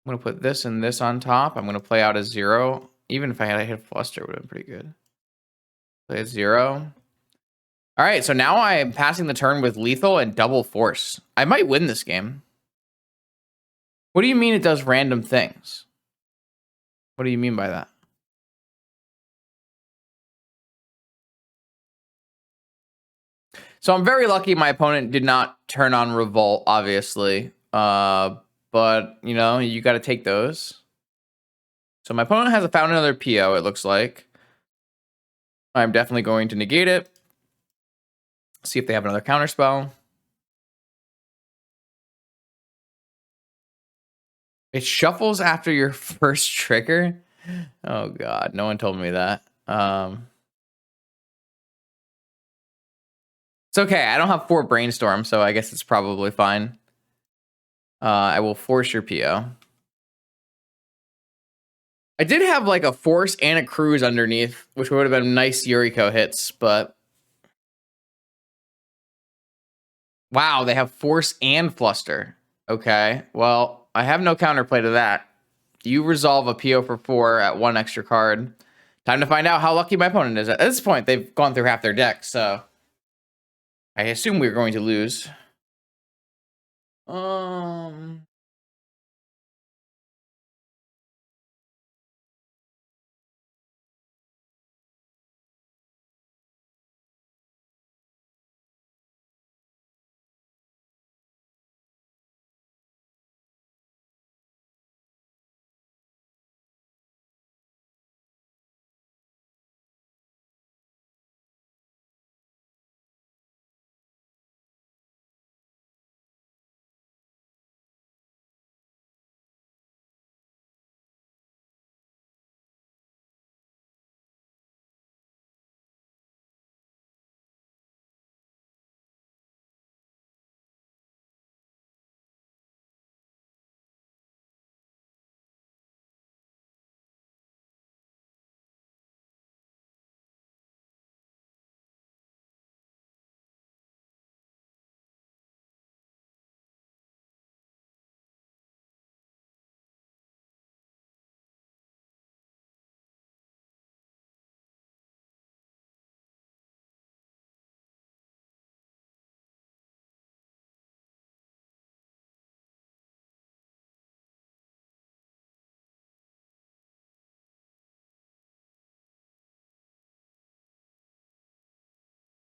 I'm going to put this and this on top. I'm going to play out a 0. Even if I had a hit Fluster, it would have been pretty good. Play a 0. All right, so now I am passing the turn with lethal and double Force. I might win this game. What do you mean it does random things? What do you mean by that? So I'm very lucky my opponent did not turn on Revolt, obviously. But, you know, you got to take those. So my opponent has found another PO, it looks like. I'm definitely going to negate it. See if they have another counterspell. It shuffles after your first trigger. Oh god, no one told me that. It's okay. I don't have 4 Brainstorm, so I guess it's probably fine. I will force your PO. I did have like a Force and a Cruise underneath, which would have been nice Yuriko hits, but wow, they have Force and Fluster. Okay, well, I have no counterplay to that. You resolve a PO for 4 at 1 extra card. Time to find out how lucky my opponent is. At this point, they've gone through half their deck, so I assume we're going to lose.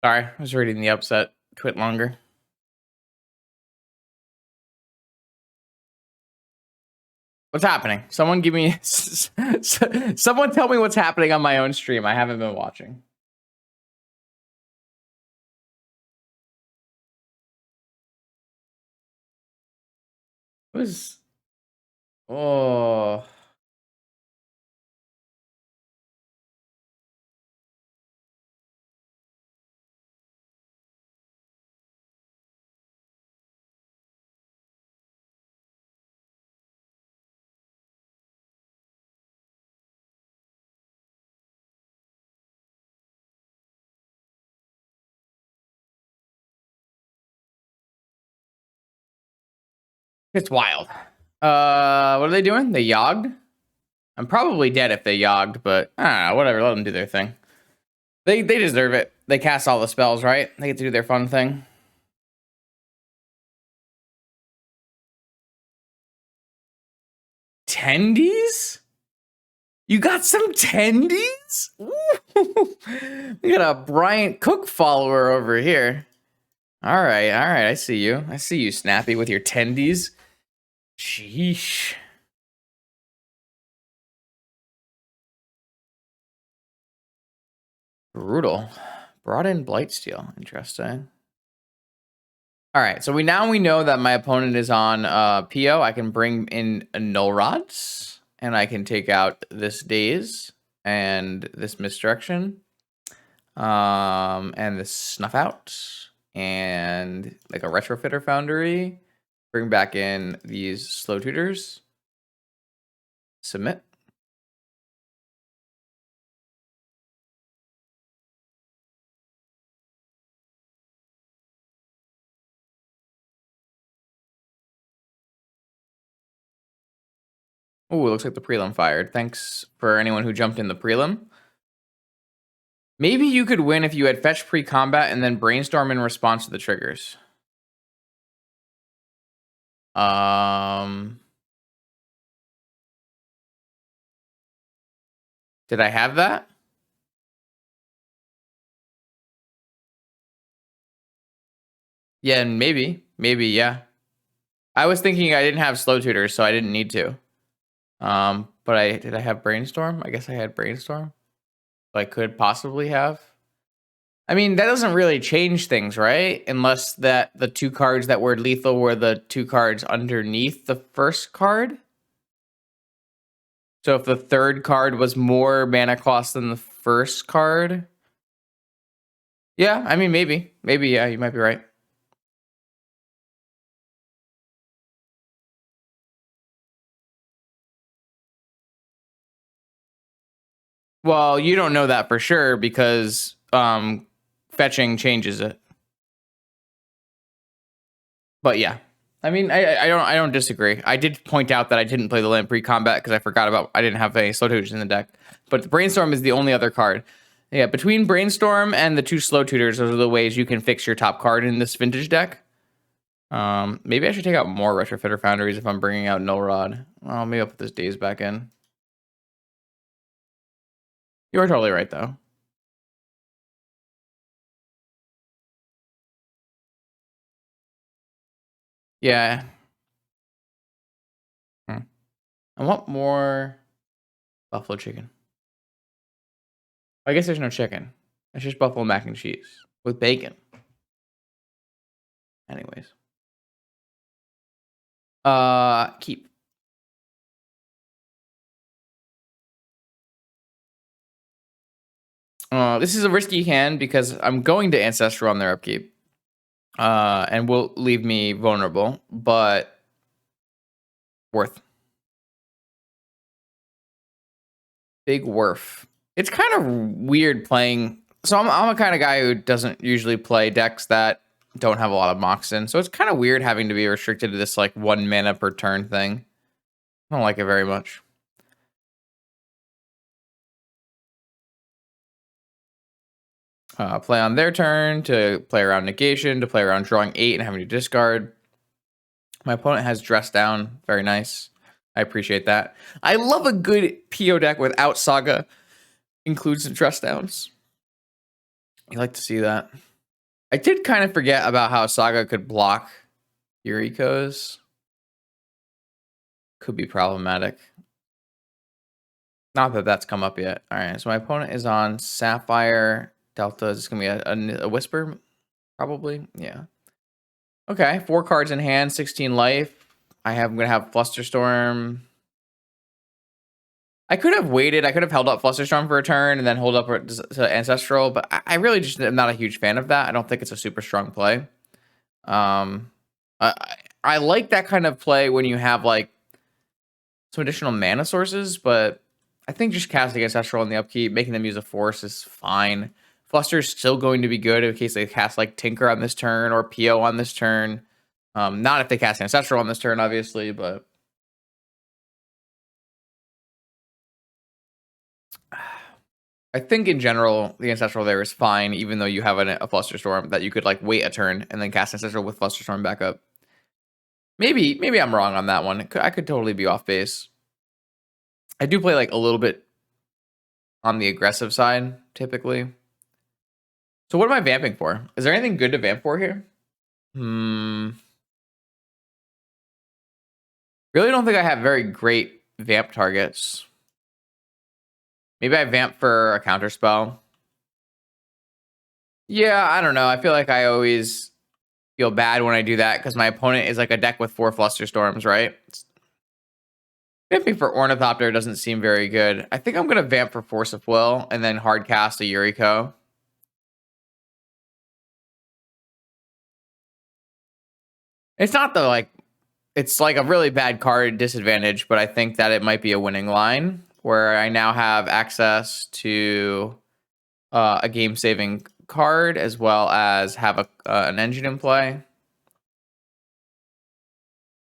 Sorry, I was reading the upset twit longer. What's happening? Someone give me... someone tell me what's happening on my own stream. I haven't been watching. Who's... Oh... It's wild. What are they doing? They yogged? I'm probably dead if they yogged, but I don't know, whatever, let them do their thing. They deserve it. They cast all the spells, right? They get to do their fun thing. Tendies? You got some tendies? We got a Bryant Cook follower over here. All right, I see you. I see you, Snappy, with your tendies. Sheesh. Brutal. Brought in Blightsteel. Interesting. All right, so we know that my opponent is on PO. I can bring in a Null Rods, and I can take out this Daze and this Misdirection, and this Snuff Out, and like a Retrofitter Foundry. Bring back in these Slow Tutors. Submit. Oh, it looks like the prelim fired. Thanks for anyone who jumped in the prelim. Maybe you could win if you had fetch pre-combat and then brainstorm in response to the triggers. Did I have that? Yeah, maybe, yeah. I was thinking I didn't have slow tutors, so I didn't need to. But did I have brainstorm? I guess I had brainstorm. So I could possibly have. I mean, that doesn't really change things, right? Unless that the two cards that were lethal were the two cards underneath the first card. So if the third card was more mana cost than the first card. Yeah, I mean, maybe. Maybe, yeah, you might be right. Well, you don't know that for sure because fetching changes it. But yeah, I mean, I don't disagree. I did point out that I didn't play the land pre-combat because I didn't have any slow tutors in the deck. But the brainstorm is the only other card. Yeah, between brainstorm and the two slow tutors, those are the ways you can fix your top card in this vintage deck. Maybe I should take out more Retrofitter Foundries if I'm bringing out Null Rod. Oh, maybe I'll put this Daze back in. You are totally right, though. Yeah. I want more buffalo chicken. I guess there's no chicken. It's just buffalo mac and cheese with bacon. Anyways. Keep. This is a risky hand because I'm going to Ancestral on their upkeep. And will leave me vulnerable, but worth. Big worth. It's kind of weird playing. So I'm a kind of guy who doesn't usually play decks that don't have a lot of mocks in. So it's kind of weird having to be restricted to this like 1 mana per turn thing. I don't like it very much. Play on their turn to play around negation, to play around drawing 8 and having to discard. My opponent has Dress Down. Very nice. I appreciate that. I love a good PO deck without Saga includes the Dress Downs. You like to see that. I did kind of forget about how Saga could block Yuriko's. Could be problematic. Not that that's come up yet. All right, so my opponent is on Sapphire. Delta is going to be a Whisper, probably. Yeah. Okay, 4 cards in hand, 16 life. I'm going to have Flusterstorm. I could have waited. I could have held up Flusterstorm for a turn and then hold up to Ancestral, but I really just am not a huge fan of that. I don't think it's a super strong play. Um, I like that kind of play when you have like some additional mana sources, but I think just casting Ancestral in the upkeep, making them use a force is fine. Fluster is still going to be good in case they cast like Tinker on this turn or PO on this turn. Not if they cast Ancestral on this turn, obviously, but I think in general, the Ancestral there is fine, even though you have a Flusterstorm that you could like wait a turn and then cast Ancestral with Flusterstorm back up. Maybe I'm wrong on that one. I could totally be off base. I do play like a little bit on the aggressive side, typically. So what am I vamping for? Is there anything good to vamp for here? Really don't think I have very great vamp targets. Maybe I vamp for a counterspell. Yeah, I don't know. I feel like I always feel bad when I do that because my opponent is like a deck with 4 Flusterstorms, right? Vamping for Ornithopter doesn't seem very good. I think I'm going to vamp for Force of Will and then hard cast a Yuriko. It's not the like, it's like a really bad card disadvantage, but I think that it might be a winning line where I now have access to a game-saving card as well as have an engine in play.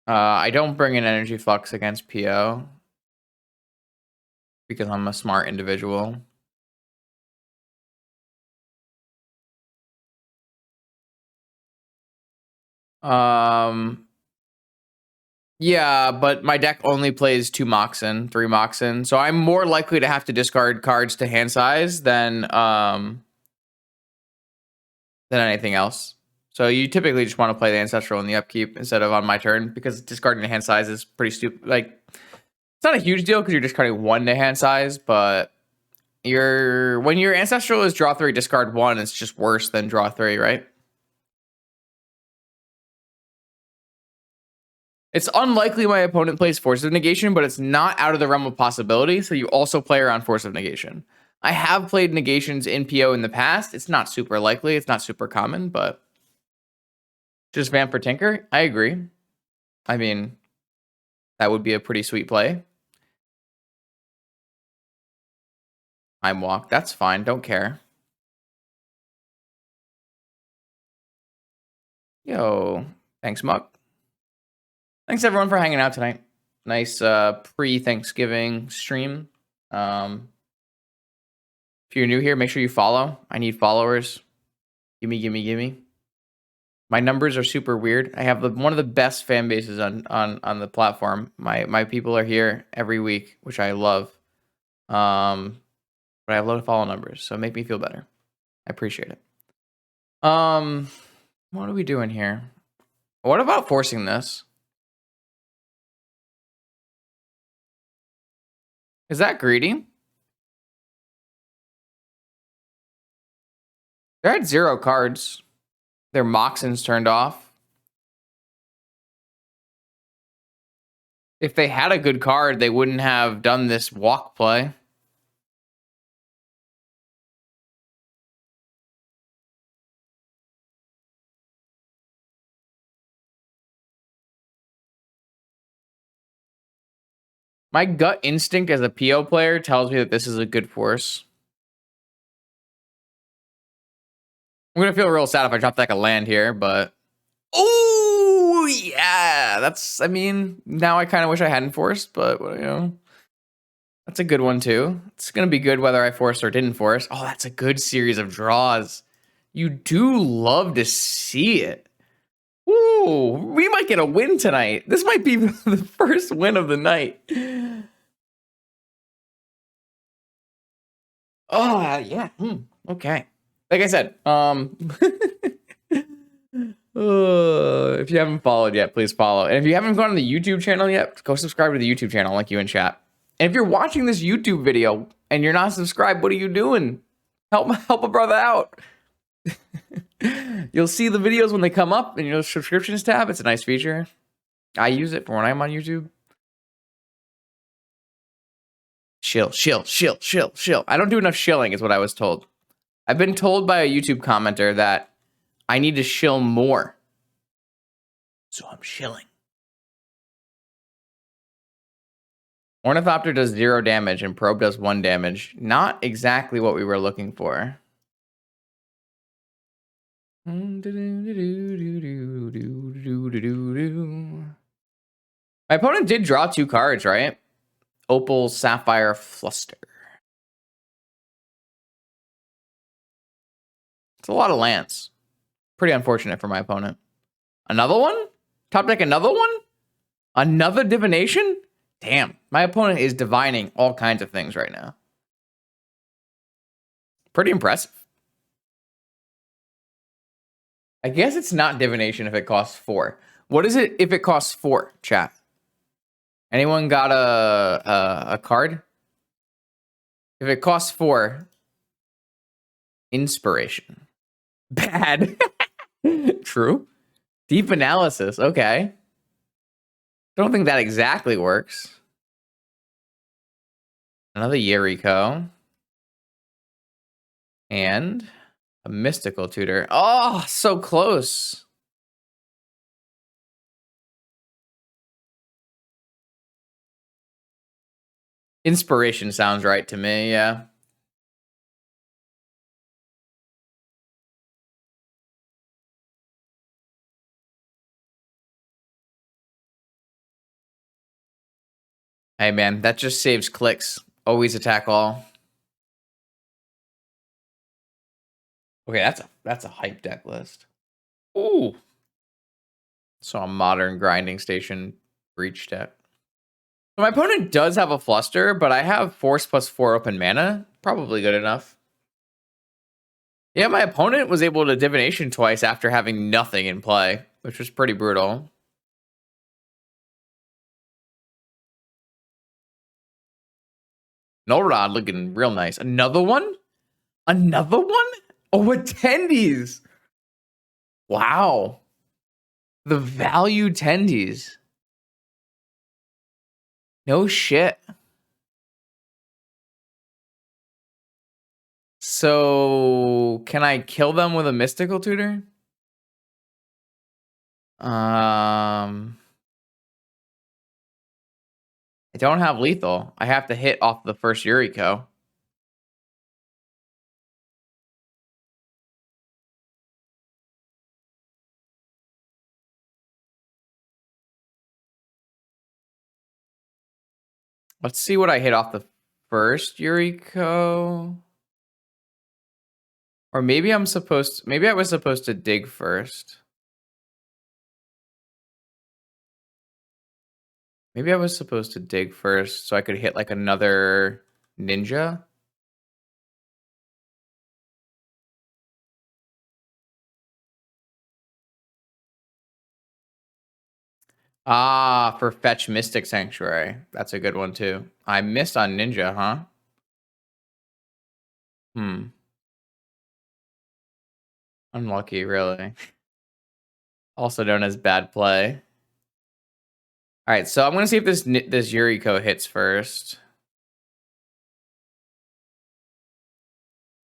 I don't bring in Energy Flux against PO because I'm a smart individual. Yeah, but my deck only plays 2 Moxen, 3 Moxen, so I'm more likely to have to discard cards to hand size than anything else. So you typically just want to play the Ancestral in the upkeep instead of on my turn because discarding to hand size is pretty stupid. Like, it's not a huge deal because you're discarding 1 to hand size, but when your Ancestral is draw 3, discard 1, it's just worse than draw 3, right? It's unlikely my opponent plays Force of Negation, but it's not out of the realm of possibility, so you also play around Force of Negation. I have played Negations in PO in the past. It's not super likely. It's not super common, but just vamp for Tinker? I agree. I mean, that would be a pretty sweet play. Time Walk. That's fine. Don't care. Yo. Thanks, Muck. Thanks, everyone, for hanging out tonight. Nice pre-Thanksgiving stream. If you're new here, make sure you follow. I need followers. Gimme. My numbers are super weird. I have one of the best fan bases on the platform. My people are here every week, which I love. But I have low follow numbers, so make me feel better. I appreciate it. What are we doing here? What about forcing this? Is that greedy? They're at 0 cards. Their Moxen's turned off. If they had a good card, they wouldn't have done this walk play. My gut instinct as a PO player tells me that this is a good force. I'm going to feel real sad if I drop like a land here, but... Oh, yeah! I mean, now I kind of wish I hadn't forced, but, you know... That's a good one, too. It's going to be good whether I forced or didn't force. Oh, that's a good series of draws. You do love to see it. Ooh, we might get a win tonight. This might be the first win of the night. Oh, yeah. Okay. Like I said, If you haven't followed yet, please follow. And if you haven't gone to the YouTube channel yet, go subscribe to the YouTube channel, like you in chat. And if you're watching this YouTube video and you're not subscribed, what are you doing? Help a brother out. You'll see the videos when they come up in your subscriptions tab. It's a nice feature. I use it for when I'm on YouTube. Shill. I don't do enough shilling is what I was told. I've been told by a YouTube commenter that I need to shill more. So I'm shilling. Ornithopter does 0 damage and Probe does 1 damage. Not exactly what we were looking for. My opponent did draw 2 cards, right? Opal, Sapphire, Fluster. It's a lot of lands. Pretty unfortunate for my opponent. Another one? Top deck another one? Another divination? Damn, my opponent is divining all kinds of things right now. Pretty impressive. I guess it's not divination if it costs 4. What is it if it costs 4, chat? Anyone got a card? If it costs 4, inspiration. Bad. True. Deep analysis. Okay. Don't think that exactly works. Another Yuriko. And a mystical tutor. Oh, so close. Inspiration sounds right to me, yeah. Hey man, that just saves clicks. Always attack all. Okay, that's a hype deck list. Ooh. So a modern grinding station breach deck. So my opponent does have a Fluster, but I have Force +4 open mana. Probably good enough. Yeah, my opponent was able to divination twice after having nothing in play, which was pretty brutal. Null Rod looking real nice. Another one? Another one? Oh, attendees. Wow. The value tendies. No shit. So, can I kill them with a mystical tutor? I don't have lethal. I have to hit off the first Yuriko. Let's see what I hit off the first Yuriko. Or maybe I was supposed to dig first. Maybe I was supposed to dig first so I could hit like another ninja. Ah, for fetch Mystic Sanctuary. That's a good one too. I missed on ninja, huh? Unlucky, really. Also known as bad play. All right, so I'm gonna see if this Yuriko hits first.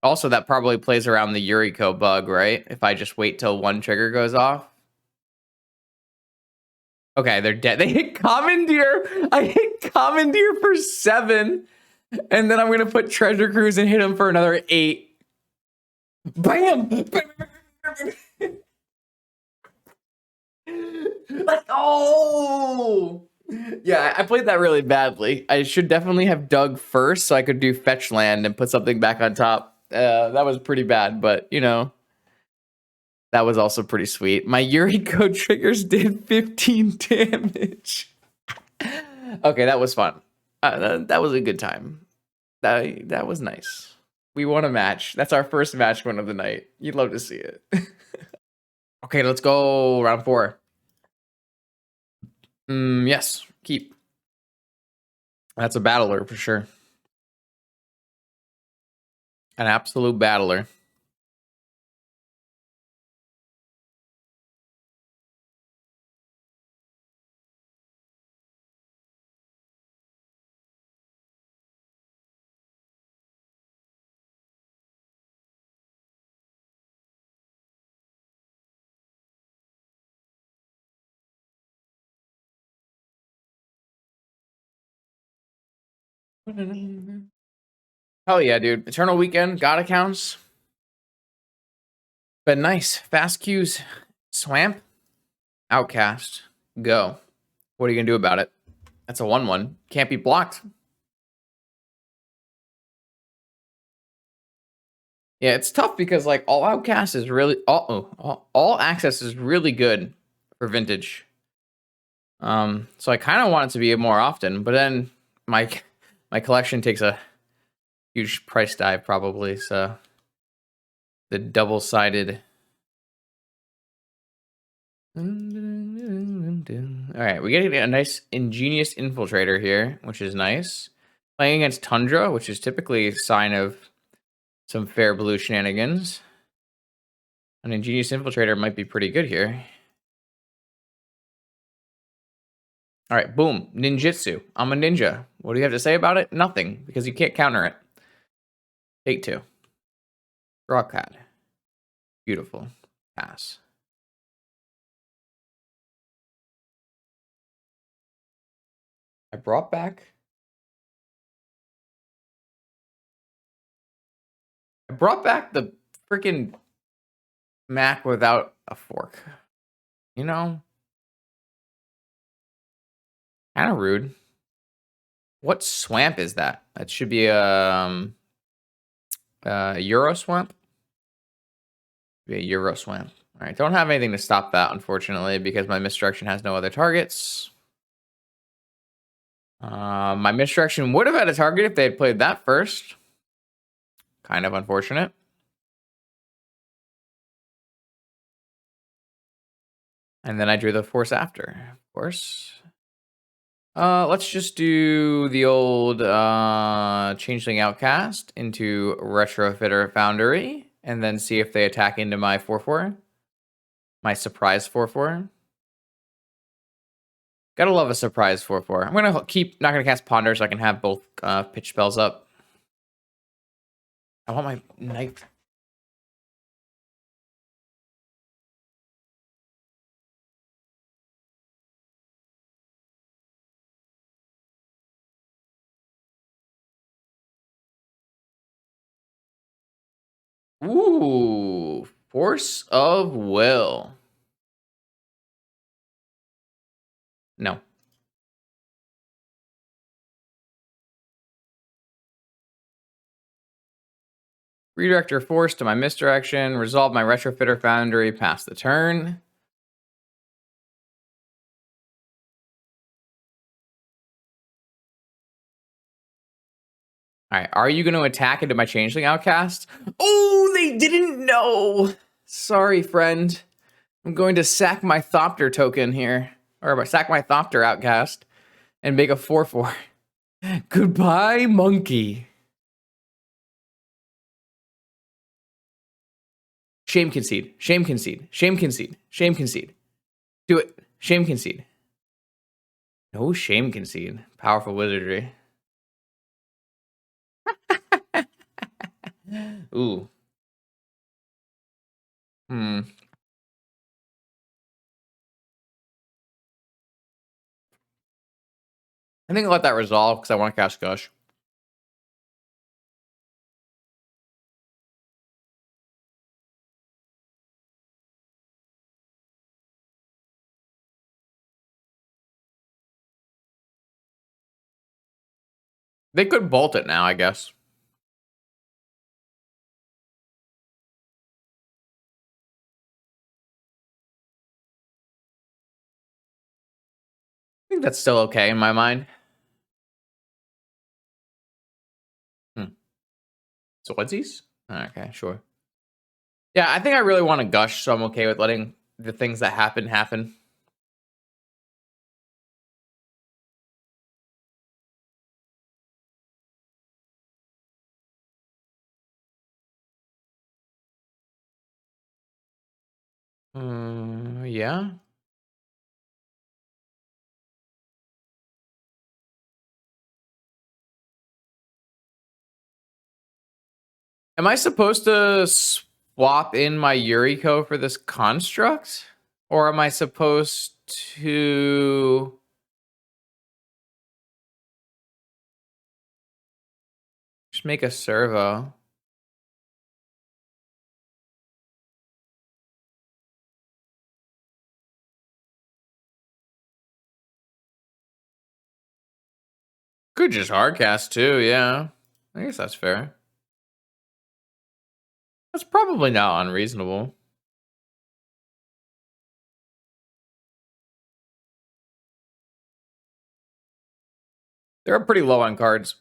Also, that probably plays around the Yuriko bug, right? If I just wait till one trigger goes off. Okay, they're dead. They hit Commandeer. I hit Commandeer for 7. And then I'm going to put Treasure Cruise and hit him for another 8. Bam! Let's go! Yeah, I played that really badly. I should definitely have dug first so I could do fetch land and put something back on top. That was pretty bad, but, you know, that was also pretty sweet. My Yuriko triggers did 15 damage. Okay, that was fun. That was a good time. That was nice. We won a match. That's our first match win of the night. You'd love to see it. Okay, let's go round 4. Yes, keep. That's a battler for sure. An absolute battler. Hell yeah, dude. Eternal Weekend, God accounts. But nice. Fast cues. Swamp. Outcast. Go. What are you going to do about it? That's a 1/1. Can't be blocked. Yeah, it's tough because like all outcast is really all access is really good for vintage. So I kind of want it to be more often, but then my collection takes a huge price dive probably. So the double-sided. All right, we get a nice ingenious infiltrator here, which is nice. Playing against Tundra, which is typically a sign of some fair blue shenanigans. An ingenious infiltrator might be pretty good here. All right, boom, ninjutsu. I'm a ninja. What do you have to say about it? Nothing, because you can't counter it. Take 2. Draw card. Beautiful. Pass. I brought back the freaking Mac without a fork. You know? Kind of rude. What swamp is that? That should be Euro swamp. Be a Euro swamp. All right, don't have anything to stop that, unfortunately, because my misdirection has no other targets. My misdirection would have had a target if they had played that first. Kind of unfortunate. And then I drew the force after, of course. Let's just do the old Changeling Outcast into Retrofitter Foundry, and then see if they attack into my 4/4. My surprise 4/4. Gotta love a surprise 4/4. I'm gonna keep not gonna cast Ponder so I can have both pitch spells up. I want my knife. Ooh, Force of Will. No. Redirect your force to my misdirection. Resolve my Retrofitter Foundry. Pass the turn. All right, are you going to attack into my Changeling Outcast? Oh, they didn't know. Sorry, friend. I'm going to sack my Thopter token here. Or sack my Thopter Outcast and make a 4/4. Goodbye, monkey. Shame concede. Shame concede. Shame concede. Shame concede. Do it. Shame concede. No shame concede. Powerful wizardry. Ooh. I think I'll let that resolve because I want to cast Gush. They could bolt it now, I guess. I think that's still okay in my mind. Swordsies? Okay, sure. Yeah, I think I really want to Gush, so I'm okay with letting the things that happen. Yeah. Am I supposed to swap in my Yuriko for this construct? Or am I supposed to just make a servo? Could just hardcast too, yeah. I guess that's fair. That's probably not unreasonable. They're pretty low on cards.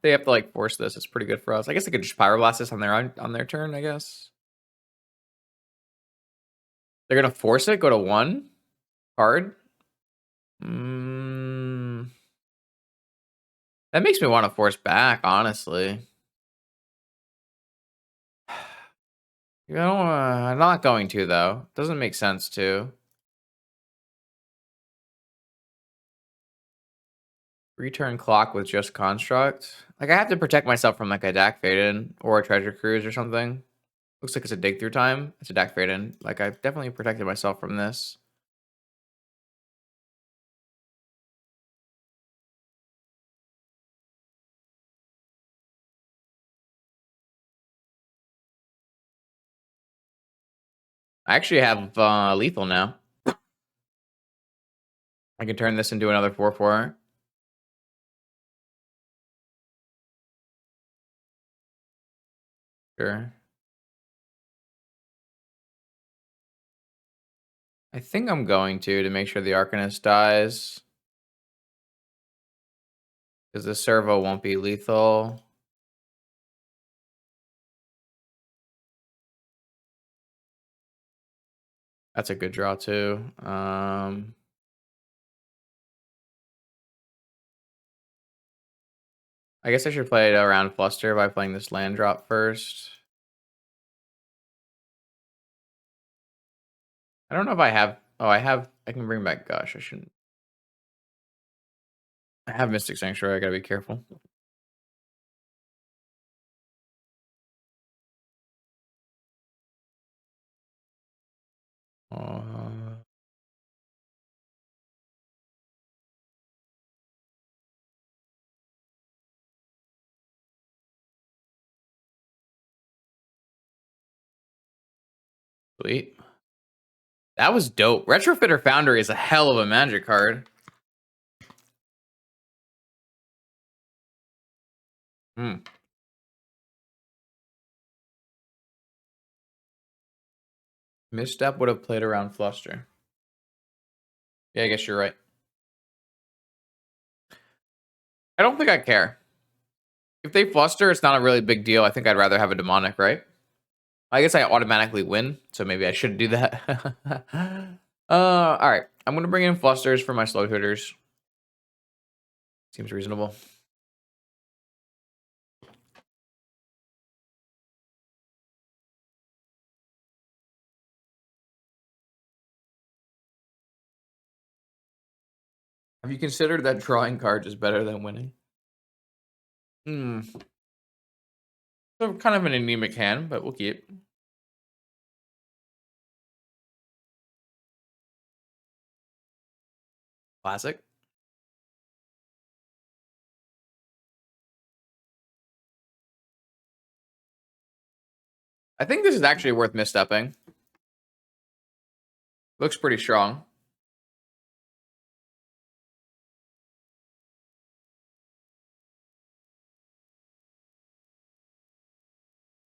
They have to like force this. It's pretty good for us. I guess they could just pyroblast this on their turn, I guess. They're gonna force it, go to 1 card. That makes me want to force back, honestly. You know, I'm not going to though. Doesn't make sense to. Return clock with just construct. Like I have to protect myself from like a Dak Faded or a Treasure Cruise or something. Looks like it's a dig through time. It's a Dak Faded. Like I've definitely protected myself from this. I actually have lethal now. I can turn this into another 4/4. Sure. I think I'm going to make sure the Arcanist dies. Because the servo won't be lethal. That's a good draw too. I guess I should play it around Fluster by playing this land drop first. I don't know if I have. Oh, I can bring back Gush. I shouldn't. I have Mystic Sanctuary. I gotta be careful. Uh, Sweet. That was dope. Retrofitter Foundry is a hell of a Magic card. Hmm. Misstep would have played around Fluster. Yeah, I guess you're right. I don't think I care. If they Fluster, it's not a really big deal. I think I'd rather have a Demonic, right? I guess I automatically win, so maybe I should do that. All right. I'm gonna bring in Flusters for my slow hitters. Seems reasonable. Have you considered that drawing cards is better than winning? Hmm. So kind of an anemic hand, but we'll keep. Classic. I think this is actually worth misstepping. Looks pretty strong.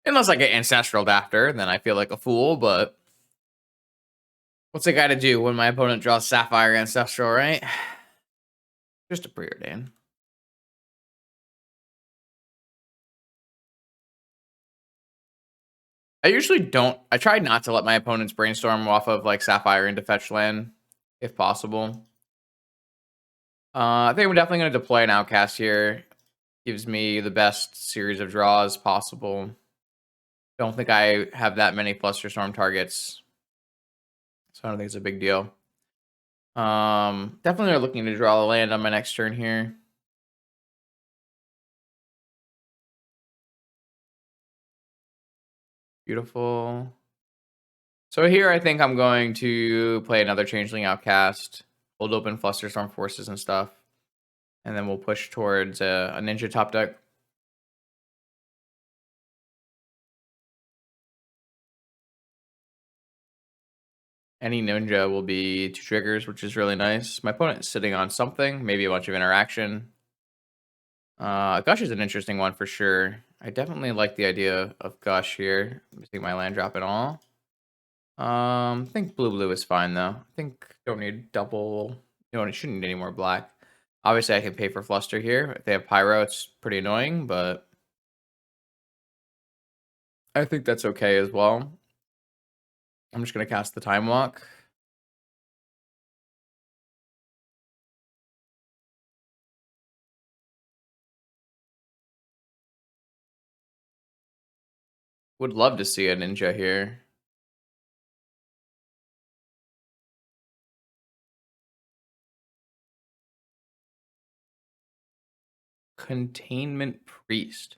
Unless I get Ancestraled after, then I feel like a fool, but what's I gotta do when my opponent draws Sapphire Ancestral, right? Just a preordain. I usually don't. I try not to let my opponents brainstorm off of like Sapphire into fetch land, if possible. I think I'm definitely going to deploy an Outcast here. Gives me the best series of draws possible. Don't think I have that many Flusterstorm targets, so I don't think it's a big deal. Definitely are looking to draw a land on my next turn here. Beautiful. So here I think I'm going to play another Changeling Outcast, hold open Flusterstorm Forces and stuff, and then we'll push towards a Ninja top deck. Any Ninja will be 2 triggers, which is really nice. My opponent is sitting on something, maybe a bunch of interaction. Gush is an interesting one for sure. I definitely like the idea of Gush here. Missing my land drop and all. I think blue is fine though. I think don't need double. It shouldn't need any more black. Obviously, I can pay for Fluster here. If they have Pyro, it's pretty annoying, but I think that's okay as well. I'm just gonna cast the Time Walk. Would love to see a Ninja here. Containment Priest.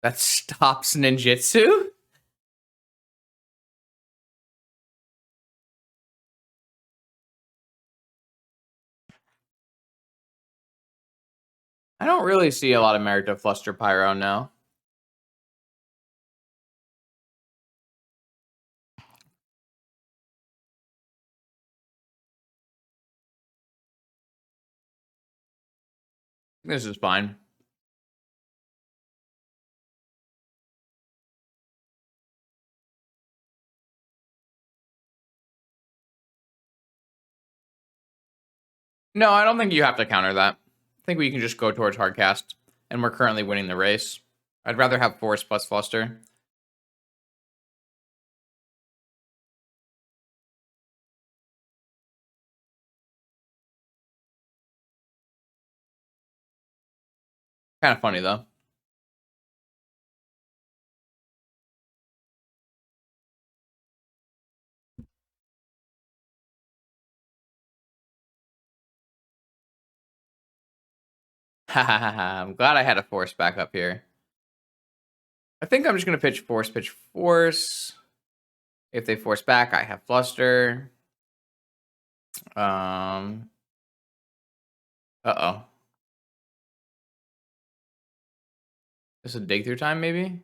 That stops ninjutsu? I don't really see a lot of merit to Fluster Pyro now. This is fine. No, I don't think you have to counter that. I think we can just go towards Hardcast, and we're currently winning the race. I'd rather have Force plus Fluster. Kind of funny, though. I'm glad I had a Force back up here. I think I'm just going to pitch Force. If they force back, I have Fluster. Uh-oh. This is a dig through time, maybe?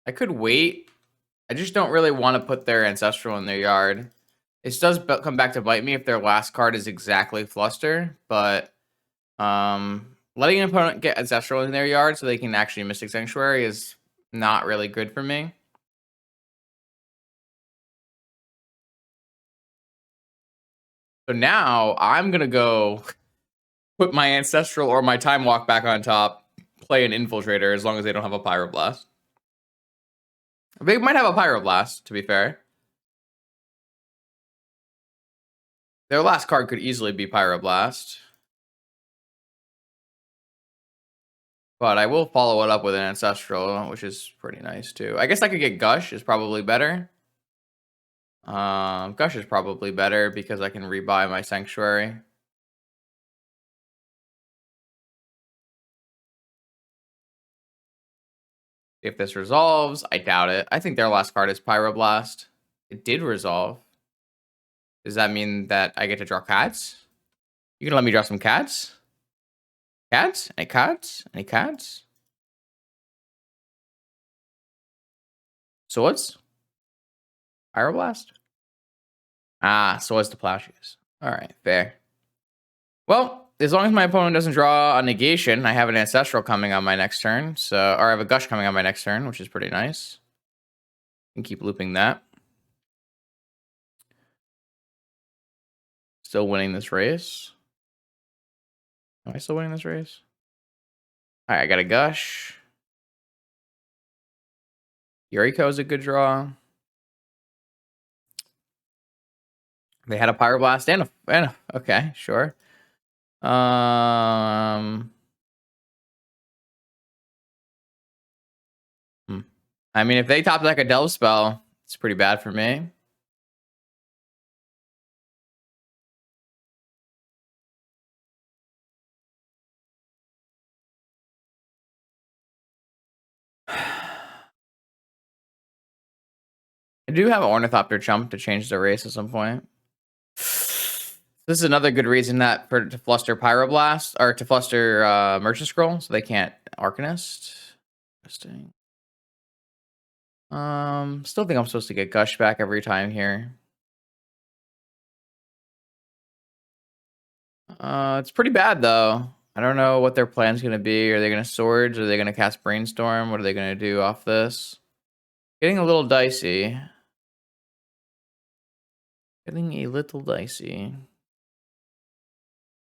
I could wait. I just don't really want to put their Ancestral in their yard. This does come back to bite me if their last card is exactly Fluster, but letting an opponent get Ancestral in their yard so they can actually Mystic Sanctuary is not really good for me. So now I'm going to go put my Ancestral or my Time Walk back on top, play an Infiltrator as long as they don't have a Pyroblast. They might have a Pyroblast, to be fair. Their last card could easily be Pyroblast. But I will follow it up with an Ancestral, which is pretty nice too. I guess I could get Gush is probably better. Gush is probably better because I can rebuy my Sanctuary. If this resolves, I doubt it. I think their last card is Pyroblast. It did resolve. Does that mean that I get to draw cats? You gonna let me draw some cats? Cats? Any cats? Any cats? Swords? Pyroblast? Ah, Swords to Plowshares. Alright, fair. Well, as long as my opponent doesn't draw a negation, I have an Ancestral coming on my next turn. Or I have a Gush coming on my next turn, which is pretty nice. And keep looping that. Still winning this race. Am I still winning this race? All right, I got a Gush. Yuriko is a good draw. They had a Pyroblast and a okay, sure. I mean, if they top like a Delve spell, it's pretty bad for me. I do have Ornithopter Chump to change the race at some point. This is another good reason that to fluster Pyroblast or to fluster Merchant Scroll, so they can't Arcanist. Interesting. Still think I'm supposed to get Gush back every time here. It's pretty bad though. I don't know what their plan's gonna be. Are they gonna Swords? Are they gonna cast Brainstorm? What are they gonna do off this? Getting a little dicey. Getting a little dicey.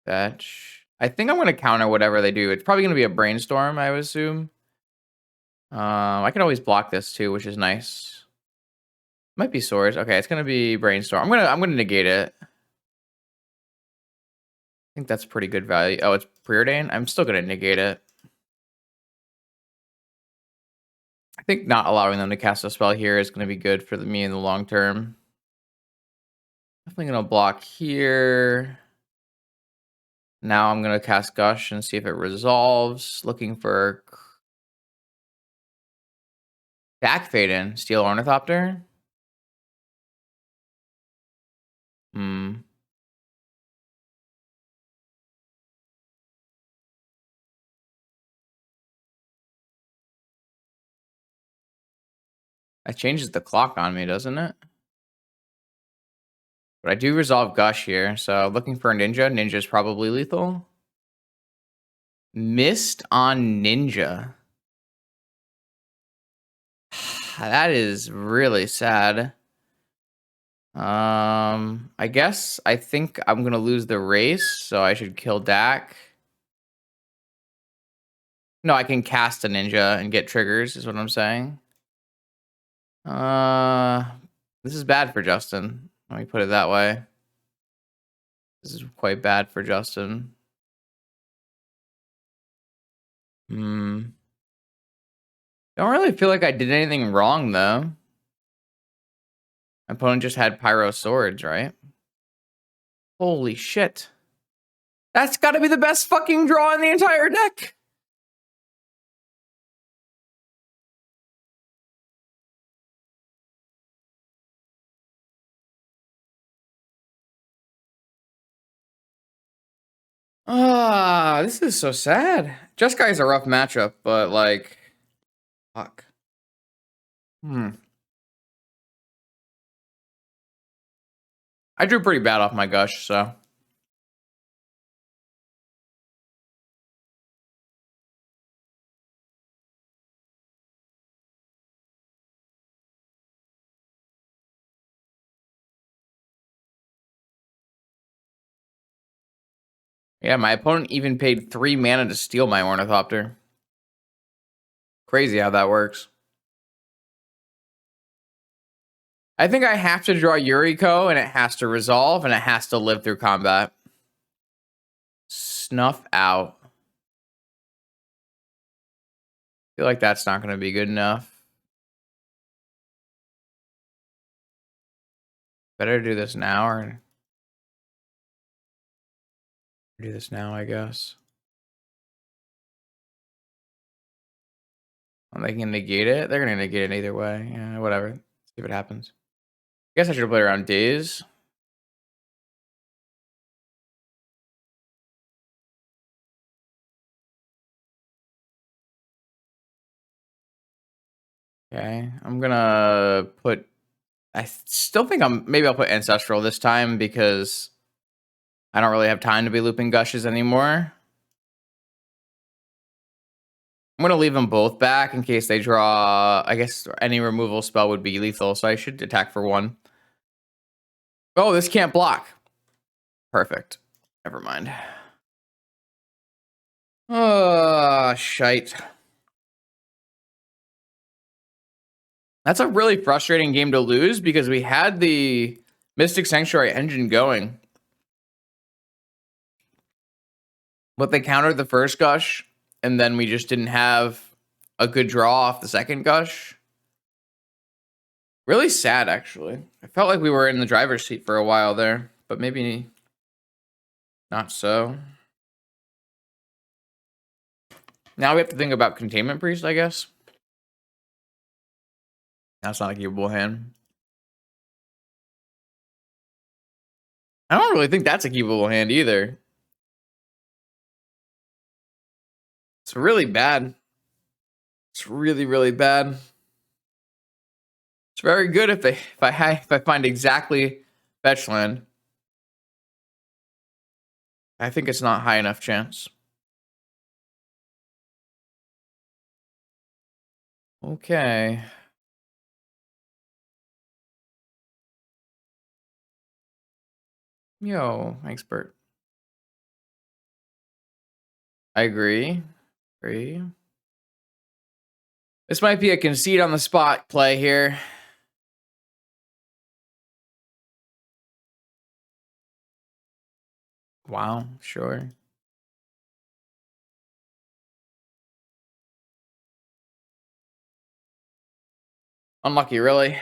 Fetch. I think I'm gonna counter whatever they do. It's probably gonna be a Brainstorm, I would assume. I can always block this too, which is nice. Might be Swords. Okay, it's gonna be Brainstorm. I'm gonna negate it. I think that's pretty good value. Oh, it's Preordain? I'm still gonna negate it. I think not allowing them to cast a spell here is gonna be good for me in the long term. Definitely gonna block here. Now I'm gonna cast Gush and see if it resolves. Looking for Back Faden, Steel Ornithopter. That changes the clock on me, doesn't it? But I do resolve Gush here, so looking for a Ninja. Ninja's probably lethal. Missed on Ninja. That is really sad. I guess I think I'm gonna lose the race, so I should kill Dak. No, I can cast a Ninja and get triggers, is what I'm saying. This is bad for Justin. Let me put it that way. This is quite bad for Justin. Don't really feel like I did anything wrong, though. My opponent just had Pyro Swords, right? Holy shit. That's gotta be the best fucking draw in the entire deck! This is so sad. Jeskai is a rough matchup, but like, fuck. I drew pretty bad off my Gush, so. Yeah, my opponent even paid 3 mana to steal my Ornithopter. Crazy how that works. I think I have to draw Yuriko, and it has to resolve, and it has to live through combat. Snuff out. I feel like that's not going to be good enough. Better do this now, or do this now, I guess. They can negate it. They're going to negate it either way. Yeah, whatever. See if it happens. I guess I should play around Days. Okay, I'm gonna put. I still think maybe I'll put Ancestral this time because I don't really have time to be looping Gushes anymore. I'm gonna leave them both back in case they draw. I guess any removal spell would be lethal, so I should attack for 1. Oh, this can't block. Perfect. Never mind. Oh, shite. That's a really frustrating game to lose because we had the Mystic Sanctuary engine going. But they countered the first gush, and then we just didn't have a good draw off the second gush. Really sad, actually. I felt like we were in the driver's seat for a while there, but maybe not so. Now we have to think about Containment Priest, I guess. That's not a keepable hand. I don't really think that's a keepable hand either. It's really bad. It's really, really bad. It's very good if I find exactly fetch land. I think it's not high enough chance. Okay. Yo, expert. I agree. Agree. This might be a concede on the spot play here. Wow, sure. Unlucky, really.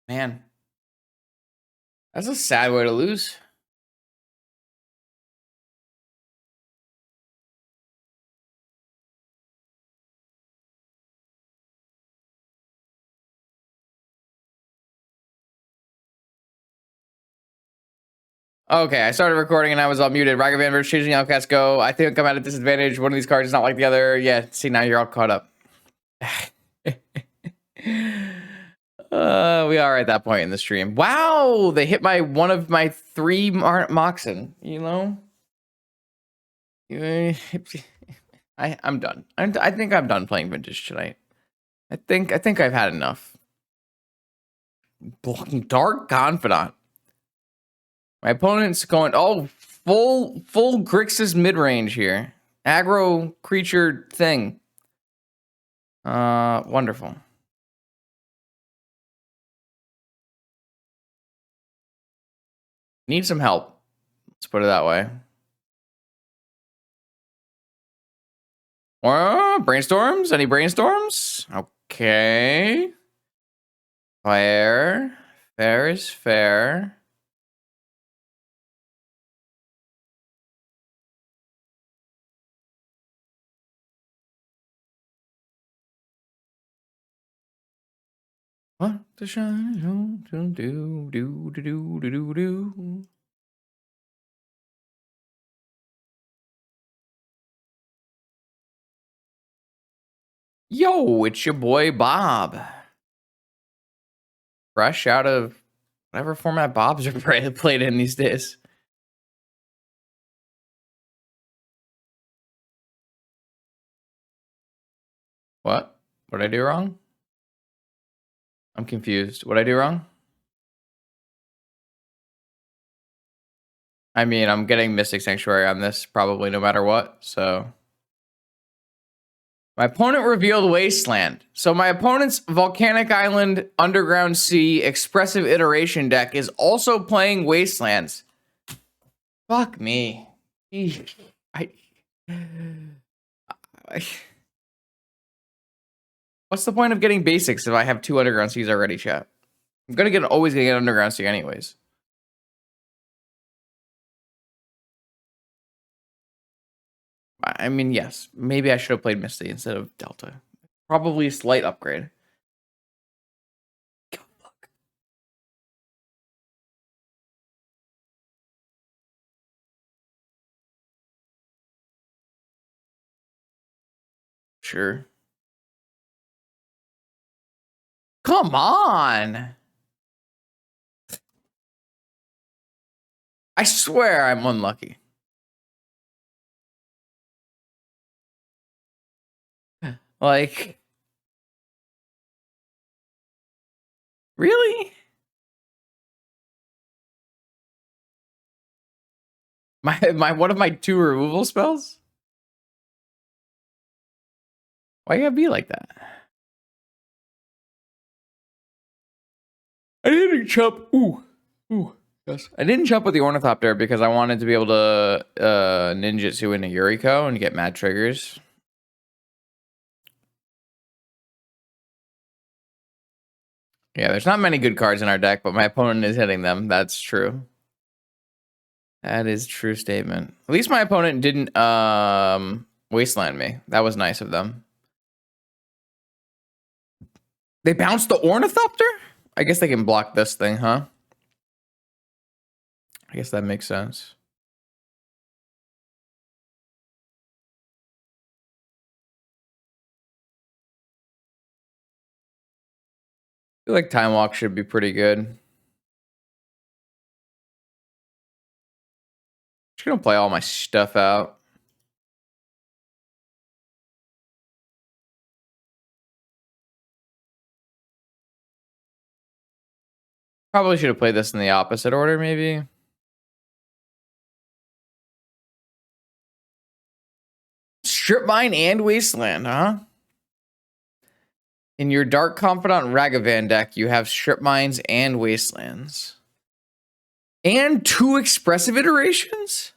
Man, that's a sad way to lose. Okay, I started recording and I was all muted. Raga Van versus Choosing Outcast Go. I think I'm at a disadvantage. One of these cards is not like the other. Yeah, see, now you're all caught up. We are at that point in the stream. Wow, they hit one of my 3 Moxen, you know? I'm done. I think I'm done playing Vintage tonight. I think I've had enough. Dark Confidant. My opponent's going full Grixis mid range here. Aggro creature thing. Wonderful. Need some help. Let's put it that way. Brainstorms? Any brainstorms? Okay. Fair. Fair is fair. What the shine do. Yo, it's your boy Bob. Fresh out of whatever format Bob's are played in these days. What? What did I do wrong? I'm confused. What did I do wrong? I mean, I'm getting Mystic Sanctuary on this probably no matter what, so. My opponent revealed Wasteland. So my opponent's Volcanic Island, Underground Sea, Expressive Iteration deck is also playing Wastelands. Fuck me. What's the point of getting basics if I have 2 Underground Seas already, chat? I'm always gonna get Underground Sea anyways. I mean, yes. Maybe I should have played Misty instead of Delta. Probably a slight upgrade. Oh, fuck. Sure. Come on. I swear I'm unlucky. Like, really? My one of my 2 removal spells? Why you gotta be like that? I didn't jump. Ooh. Yes. I didn't jump with the Ornithopter because I wanted to be able to ninjutsu into Yuriko and get mad triggers. Yeah, there's not many good cards in our deck, but my opponent is hitting them. That's true. That is a true statement. At least my opponent didn't wasteland me. That was nice of them. They bounced the Ornithopter? I guess they can block this thing, huh? I guess that makes sense. I feel like Time Walk should be pretty good. Just gonna play all my stuff out. Probably should have played this in the opposite order, maybe. Strip Mine and Wasteland, huh? In your Dark Confidant Ragavan deck, you have Strip Mines and Wastelands. And 2 expressive iterations?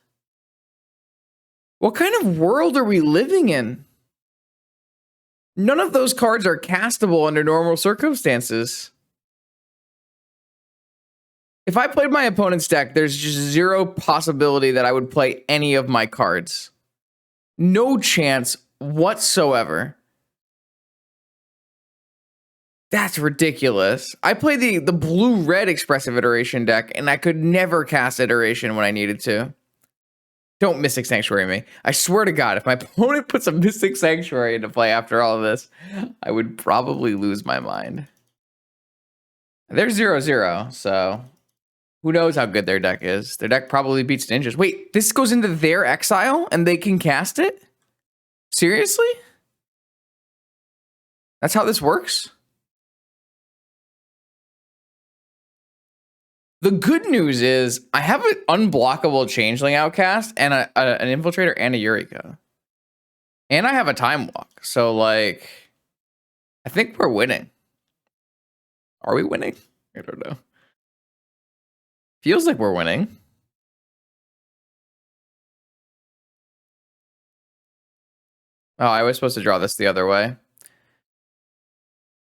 What kind of world are we living in? None of those cards are castable under normal circumstances. If I played my opponent's deck, there's just 0 possibility that I would play any of my cards. No chance whatsoever. That's ridiculous. I play the blue-red expressive iteration deck, and I could never cast iteration when I needed to. Don't Mystic Sanctuary me. I swear to God, if my opponent puts a Mystic Sanctuary into play after all of this, I would probably lose my mind. They're 0-0, so who knows how good their deck is. Their deck probably beats ninjas. Wait, this goes into their exile, and they can cast it? Seriously? That's how this works? The good news is I have an unblockable Changeling Outcast and an Infiltrator and a Yuriko. And I have a Time Walk. So, like, I think we're winning. Are we winning? I don't know. Feels like we're winning. Oh, I was supposed to draw this the other way.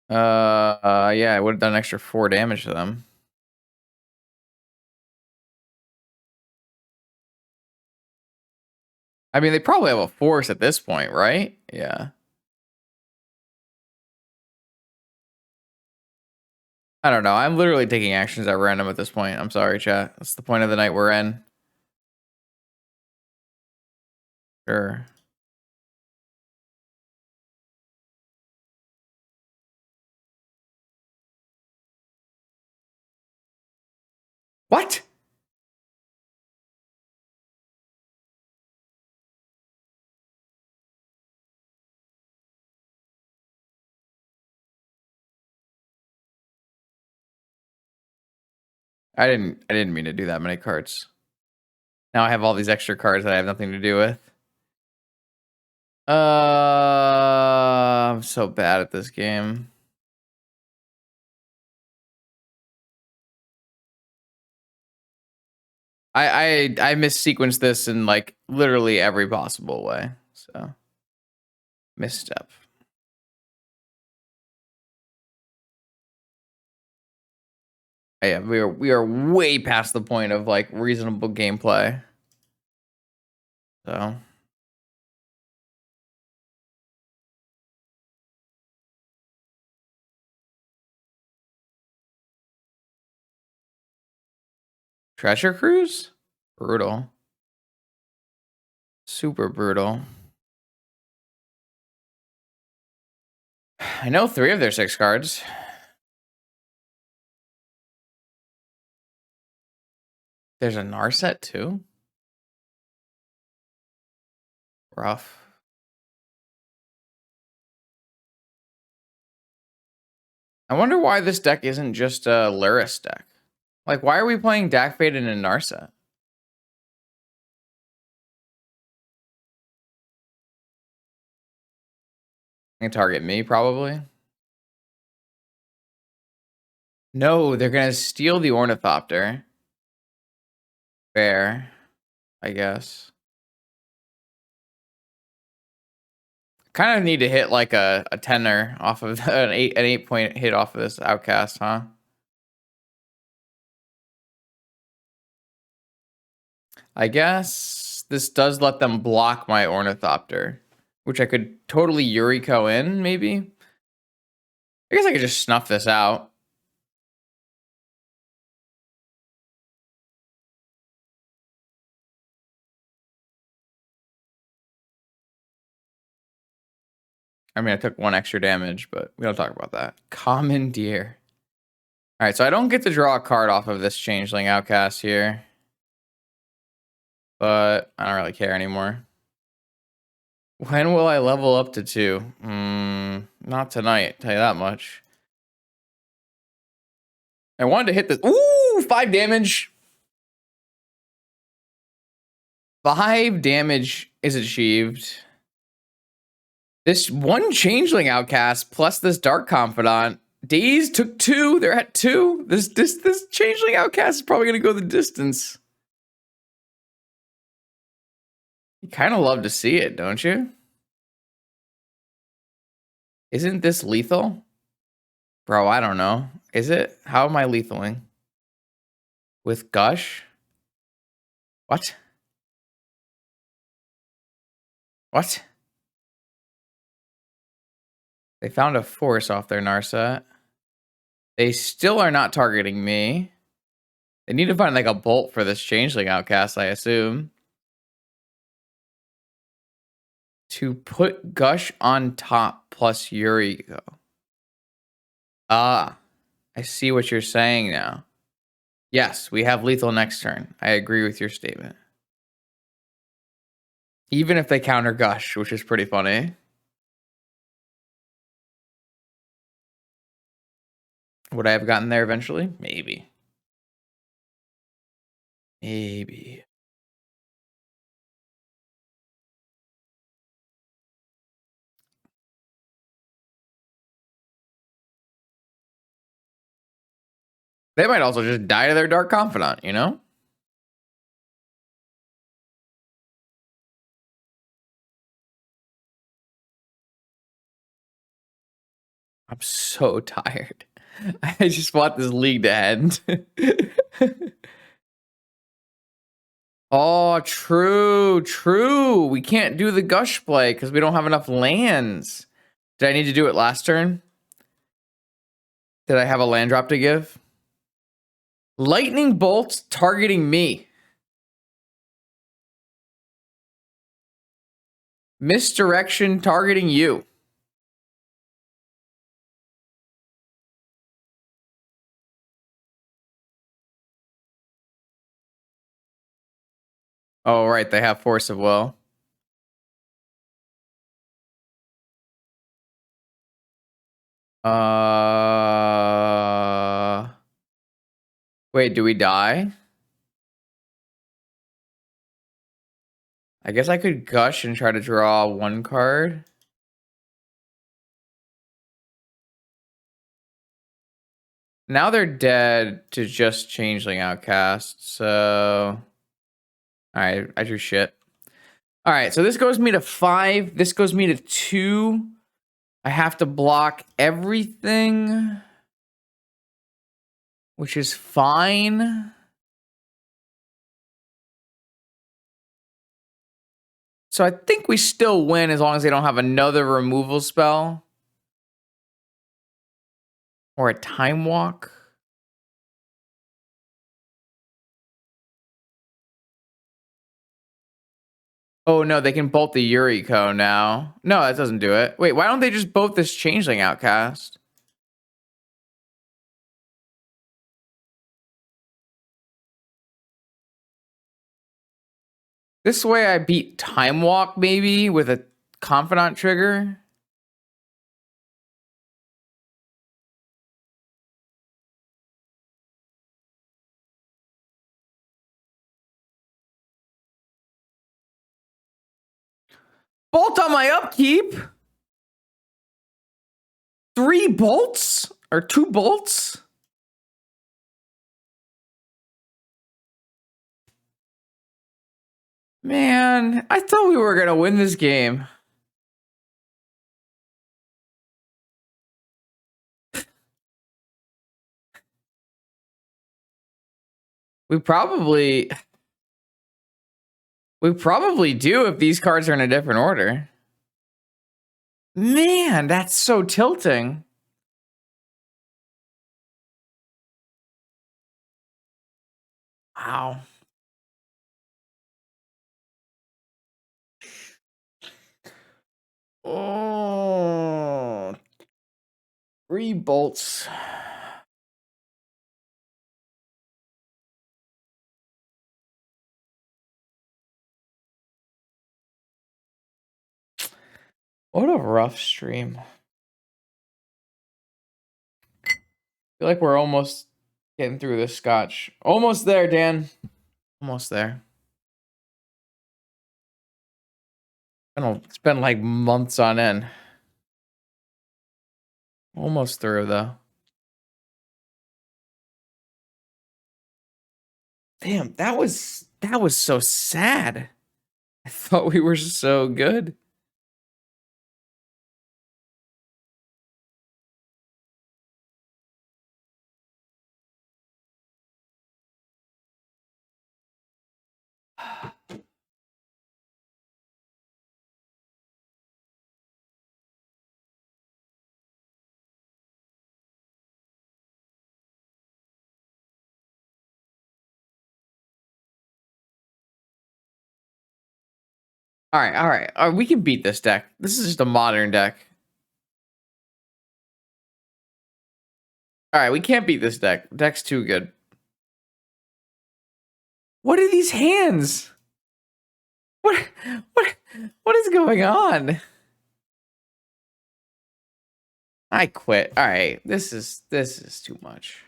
Yeah, I would have done an extra 4 damage to them. I mean, they probably have a force at this point, right? Yeah. I don't know. I'm literally taking actions at random at this point. I'm sorry, chat. That's the point of the night we're in. Sure. What? I didn't mean to do that many cards. Now I have all these extra cards that I have nothing to do with. I'm so bad at this game. I missequenced this in like literally every possible way. So misstep. Yeah, we are way past the point of like reasonable gameplay. So Treasure Cruise? Brutal. Super brutal. I know 3 of their 6 cards. There's a Narset too? Rough. I wonder why this deck isn't just a Luris deck. Like, why are we playing Dak Fade in a Narset? They target me, probably. No, they're gonna steal the Ornithopter. Fair, I guess. Kind of need to hit like a tenner off of an 8 point hit off of this outcast, huh? I guess this does let them block my Ornithopter, which I could totally Yuriko in, maybe. I guess I could just snuff this out. I mean, I took 1 extra damage, but we don't talk about that. Commandeer. All right, so I don't get to draw a card off of this Changeling Outcast here, but I don't really care anymore. When will I level up to 2? Not tonight, tell you that much. I wanted to hit this. Ooh, 5 damage. 5 damage is achieved. This 1 Changeling Outcast plus this Dark Confidant. Days took 2. They're at 2. This Changeling Outcast is probably going to go the distance. You kind of love to see it, don't you? Isn't this lethal? Bro, I don't know. Is it? How am I lethaling? With Gush? What? What? They found a force off their Narset. They still are not targeting me. They need to find like a bolt for this Changeling Outcast, I assume. To put Gush on top plus Yuriko. Ah, I see what you're saying now. Yes, we have lethal next turn. I agree with your statement. Even if they counter Gush, which is pretty funny. Would I have gotten there eventually? Maybe. Maybe. They might also just die to their Dark Confidant, you know? I'm so tired. I just want this league to end. Oh, true. We can't do the Gush play because we don't have enough lands. Did I need to do it last turn? Did I have a land drop to give? Lightning bolts targeting me. Misdirection targeting you. Oh, right. They have Force of Will. Wait, do we die? I guess I could Gush and try to draw 1 card. Now they're dead to just Changeling Outcast, so... Alright, I drew shit. Alright, so this goes me to 5. This goes me to 2. I have to block everything, which is fine. So I think we still win as long as they don't have another removal spell. Or a Time Walk. Oh, no, they can bolt the Yuriko now. No, that doesn't do it. Wait, why don't they just bolt this Changeling Outcast? This way I beat Time Walk, maybe, with a Confidant trigger. Bolt on my upkeep? 3 bolts? Or 2 bolts? Man, I thought we were gonna win this game. We probably do if these cards are in a different order. Man, that's so tilting. Wow. Oh, 3 bolts. What a rough stream. I feel like we're almost getting through this scotch. Almost there, Dan. Almost there. It's been like months on end. Almost through though. Damn, that was so sad. I thought we were so good. All right, all right. We can beat this deck. This is just a modern deck. All right, we can't beat this deck. Deck's too good. What are these hands? What what what is going on? I quit. All right, this is too much.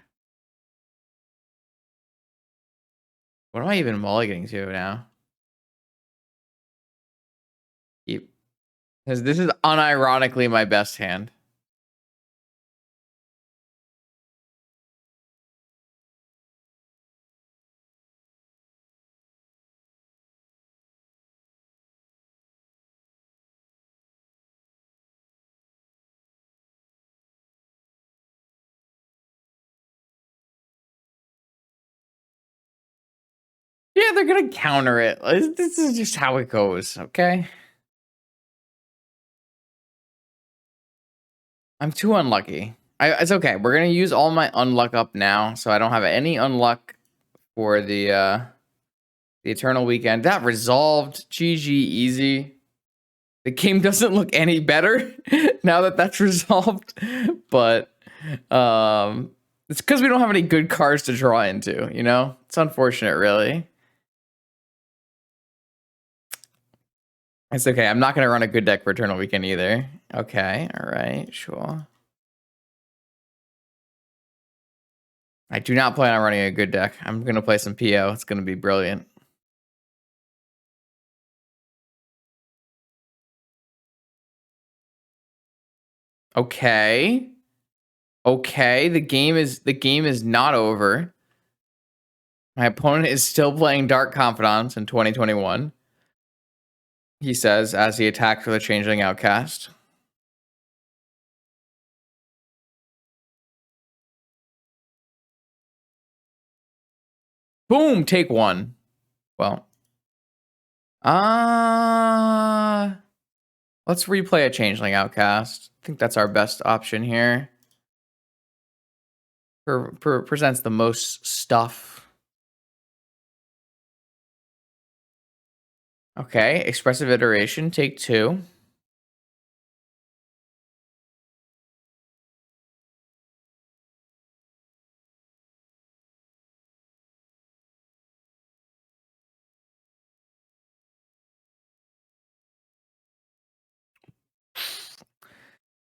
What am I even mulliganing to now? Because this is unironically my best hand. Yeah, they're gonna counter it. This is just how it goes, okay? I'm too unlucky. It's okay. We're gonna use all my unluck up now, so I don't have any unluck for the Eternal Weekend. That resolved. GG easy. The game doesn't look any better now that that's resolved, but it's because we don't have any good cards to draw into. You know, it's unfortunate, really. It's okay. I'm not gonna run a good deck for Eternal Weekend either. Okay. All right. Sure. I do not plan on running a good deck. I'm going to play some PO. It's going to be brilliant. Okay. Okay, the game is not over. My opponent is still playing Dark Confidants in 2021. He says as he attacks for the Changeling Outcast. Boom, take 1. Well. Let's replay a Changeling Outcast. I think that's our best option here. Presents the most stuff. Okay, Expressive Iteration, take 2.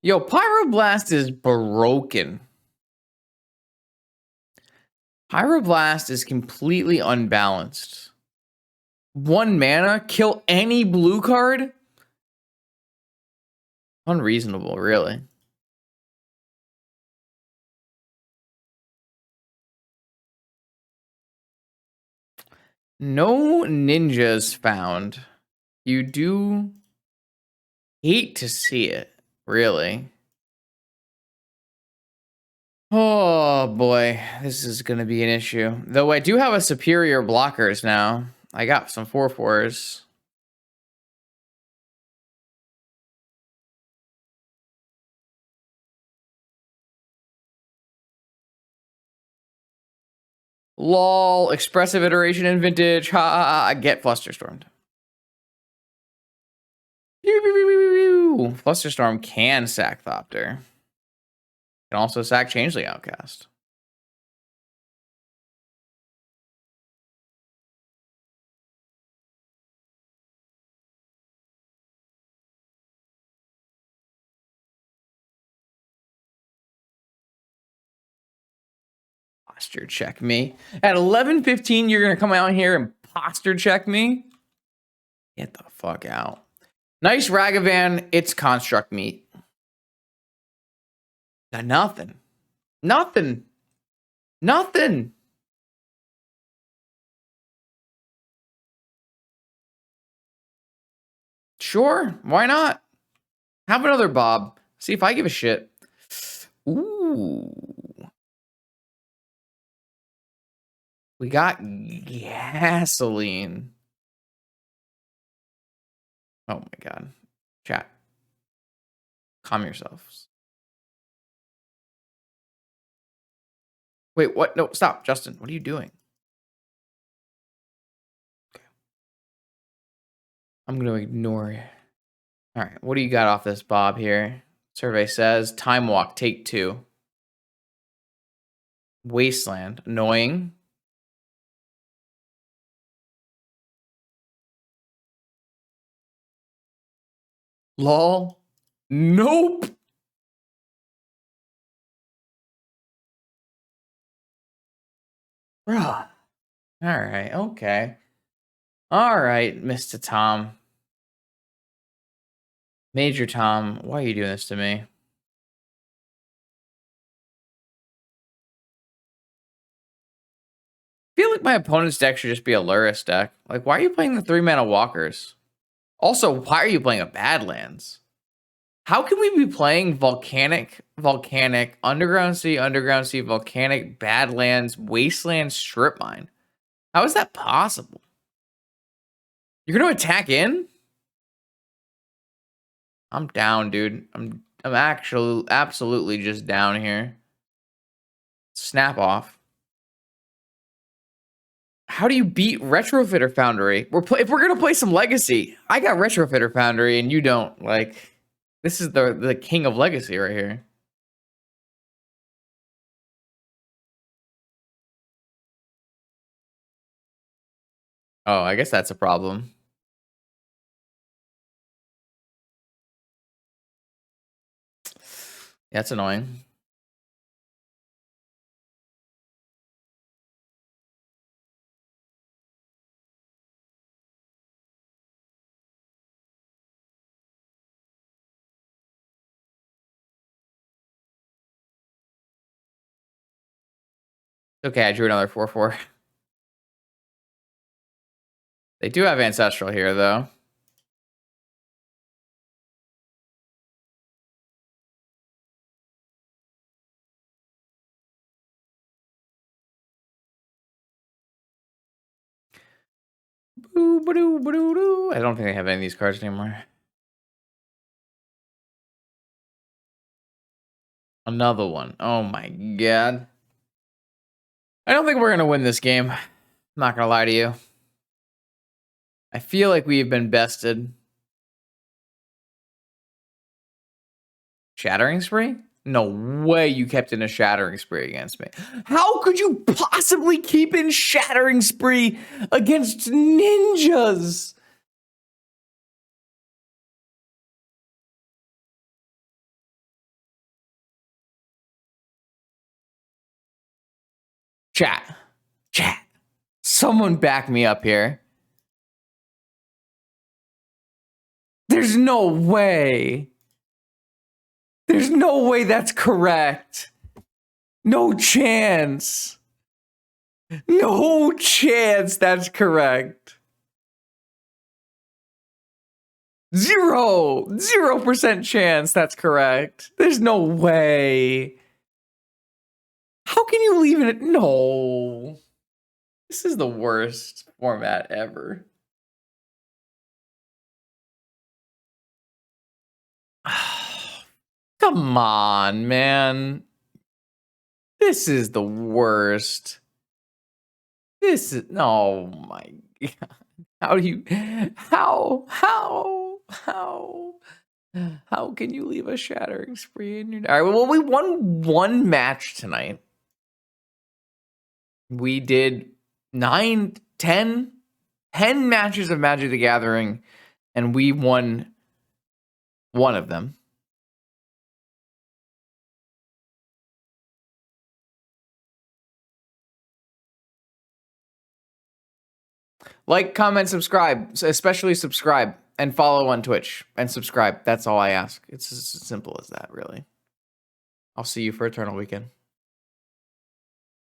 Yo, Pyroblast is broken. Pyroblast is completely unbalanced. 1 mana, kill any blue card? Unreasonable, really. No ninjas found. You do hate to see it, really. Oh boy, this is gonna be an issue. Though I do have a superior blockers now. I got some 4/4s. LOL, expressive iteration in vintage. Ha ha ha. Get Flusterstormed. Flusterstorm can sack Thopter. Can also sack Changeling Outcast. Posture check me. At 11:15, you're going to come out here and posture check me? Get the fuck out. Nice Ragavan. It's construct meat. Got nothing. Nothing. Nothing. Sure. Why not? Have another Bob. See if I give a shit. Ooh. We got gasoline. Oh my god. Chat. Calm yourselves. Wait, what? No, stop. Justin, what are you doing? Okay. I'm going to ignore it. All right. What do you got off this Bob here? Survey says Time Walk, take 2. Wasteland. Annoying. Lol. Nope. Bruh. All right. Okay. All right, Mr. Tom. Major Tom, why are you doing this to me? I feel like my opponent's deck should just be a Luris deck. Like, why are you playing the 3-mana walkers? Also, why are you playing a Badlands? How can we be playing Volcanic, Underground Sea, Volcanic, Badlands, Wasteland, Strip Mine? How is that possible? You're gonna attack in? I'm down, dude. I'm actually absolutely just down here. Snap off. How do you beat Retrofitter Foundry? If we're gonna play some Legacy, I got Retrofitter Foundry and you don't. Like, this is the king of Legacy right here. Oh, I guess that's a problem. That's annoying. Okay, I drew another 4/4. They do have Ancestral here, though. I don't think they have any of these cards anymore. Another one. Oh my god. I don't think we're gonna win this game. I'm not gonna lie to you. I feel like we've been bested. Shattering Spree? No way you kept in a Shattering Spree against me. How could you possibly keep in Shattering Spree against ninjas? Chat. Someone back me up here. There's no way. There's no way that's correct. No chance. No chance that's correct. 0% chance that's correct. There's no way. How can you leave it? No. This is the worst format ever. Come on, man. This is the worst. This is, oh my God. How do you, how can you leave a shattering spree in your, all right, well, we won one match tonight. We did 9, 10 matches of Magic the Gathering, and we won one of them. Like, comment, subscribe, especially subscribe, and follow on Twitch, and subscribe. That's all I ask. It's as simple as that, really. I'll see you for Eternal Weekend.